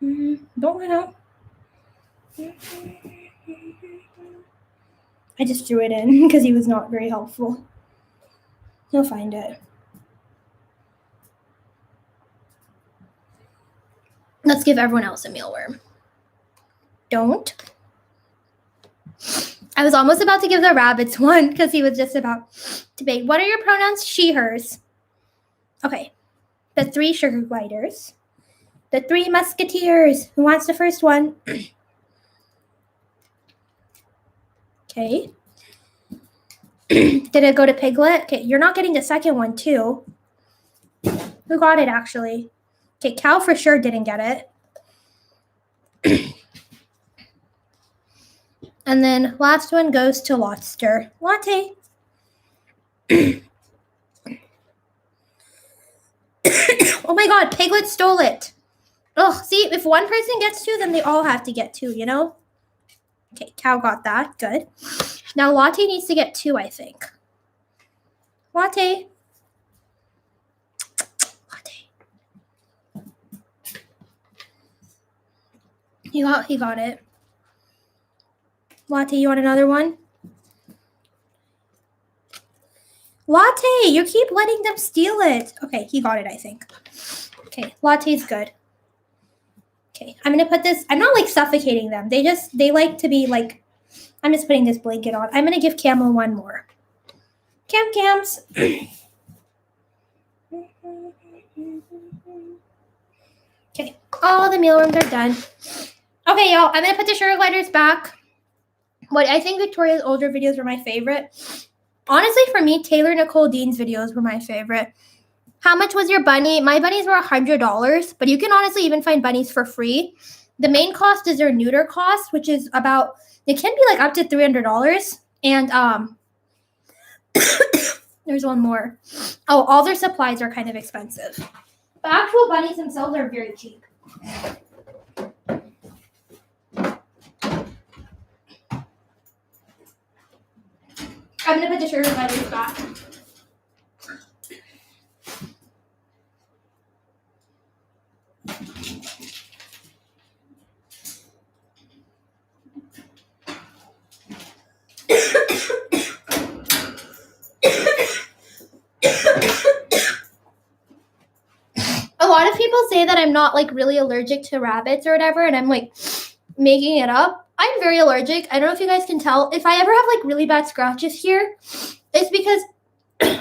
Don't run out. I just threw it in because he was not very helpful. He'll find it. Let's give everyone else a mealworm. Don't. I was almost about to give the rabbits one because he was just about to bake. What are your pronouns? She, hers. Okay. The 3 sugar gliders. The 3 musketeers. Who wants the first one? Okay. Did it go to Piglet? Okay, you're not getting the second one, too. Who got it, actually? Okay, Cow for sure didn't get it. And then last one goes to Lobster. Latte. Oh my god, Piglet stole it. Oh, see, if one person gets 2, then they all have to get 2, you know? Okay, Cow got that. Good. Now Latte needs to get 2, I think. Latte. Latte. He got it. Latte, you want another one? Latte, you keep letting them steal it. Okay, he got it, I think. Okay, Latte's good. Okay, I'm gonna put this. I'm not like suffocating them. They like to be like. I'm just putting this blanket on. I'm gonna give Camel one more. Cams. Okay, all the mealworms are done. Okay, y'all, I'm gonna put the sugar gliders back. What I think Victoria's older videos were my favorite. Honestly, for me, Taylor Nicole Dean's videos were my favorite. How much was your bunny? My bunnies were $100, but you can honestly even find bunnies for free. The main cost is their neuter cost, which is about, it can be like up to $300. And there's one more. Oh, all their supplies are kind of expensive. The actual bunnies themselves are very cheap. I'm going to put the sugar gliders back. A lot of people say that I'm not like really allergic to rabbits or whatever, and I'm like making it up. I'm very allergic. I don't know if you guys can tell. If I ever have like really bad scratches here, it's because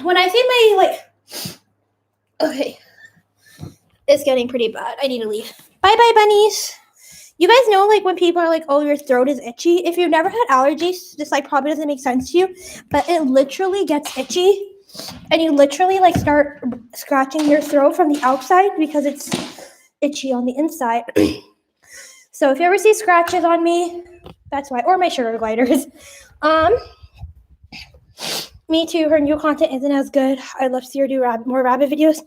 when I feed my okay, it's getting pretty bad. I need to leave. Bye, bunnies. You guys know like when people are like, oh, your throat is itchy. If you've never had allergies, this like probably doesn't make sense to you, but it literally gets itchy. And you literally like start scratching your throat from the outside because it's itchy on the inside. So if you ever see scratches on me, that's why. Or my sugar gliders. Me too. Her new content isn't as good. I'd love to see her do more rabbit videos.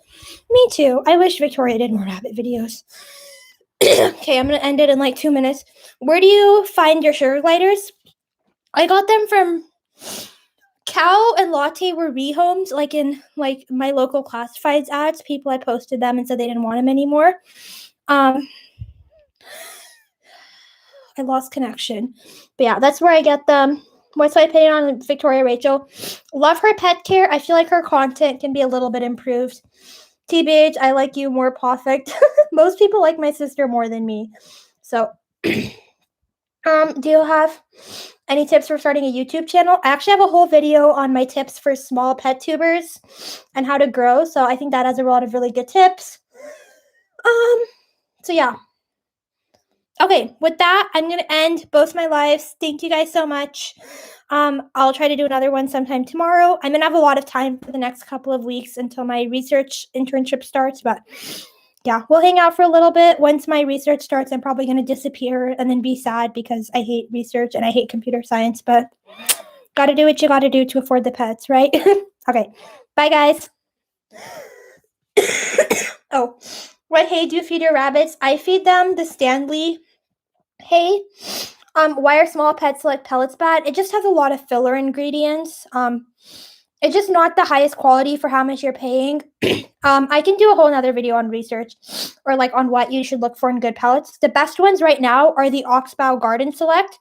Me too. I wish Victoria did more rabbit videos. Okay, I'm going to end it in like 2 minutes. Where do you find your sugar gliders? I got them from... Cow and Latte were rehomed, like in like my local classifieds ads. People had posted them and said they didn't want them anymore. I lost connection. But yeah, that's where I get them. What's my opinion on Victoria Rachel? Love her pet care. I feel like her content can be a little bit improved. TBH, I like you more perfect. Most people like my sister more than me. So do you have any tips for starting a YouTube channel? I actually have a whole video on my tips for small pet tubers and how to grow. So I think that has a lot of really good tips. So yeah. Okay, with that, I'm going to end both my lives. Thank you guys so much. I'll try to do another one sometime tomorrow. I'm going to have a lot of time for the next couple of weeks until my research internship starts, but yeah, we'll hang out for a little bit. Once my research starts, I'm probably going to disappear and then be sad because I hate research and I hate computer science, but got to do what you got to do to afford the pets, right? Okay, bye guys. Oh, what hay do you feed your rabbits? I feed them the Stanley hay. Why are small pets like pellets bad? It just has a lot of filler ingredients. It's just not the highest quality for how much you're paying. I can do a whole nother video on research or like on what you should look for in good pellets. The best ones right now are the Oxbow Garden Select,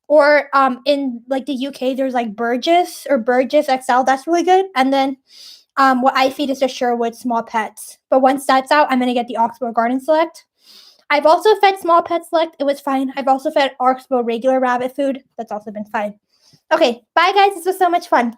or in like the UK, there's like Burgess or Burgess XL. That's really good. And then what I feed is the Sherwood Small Pets. But once that's out, I'm going to get the Oxbow Garden Select. I've also fed Small Pet Select. It was fine. I've also fed Arxbo regular rabbit food. That's also been fine. Okay, bye guys. This was so much fun.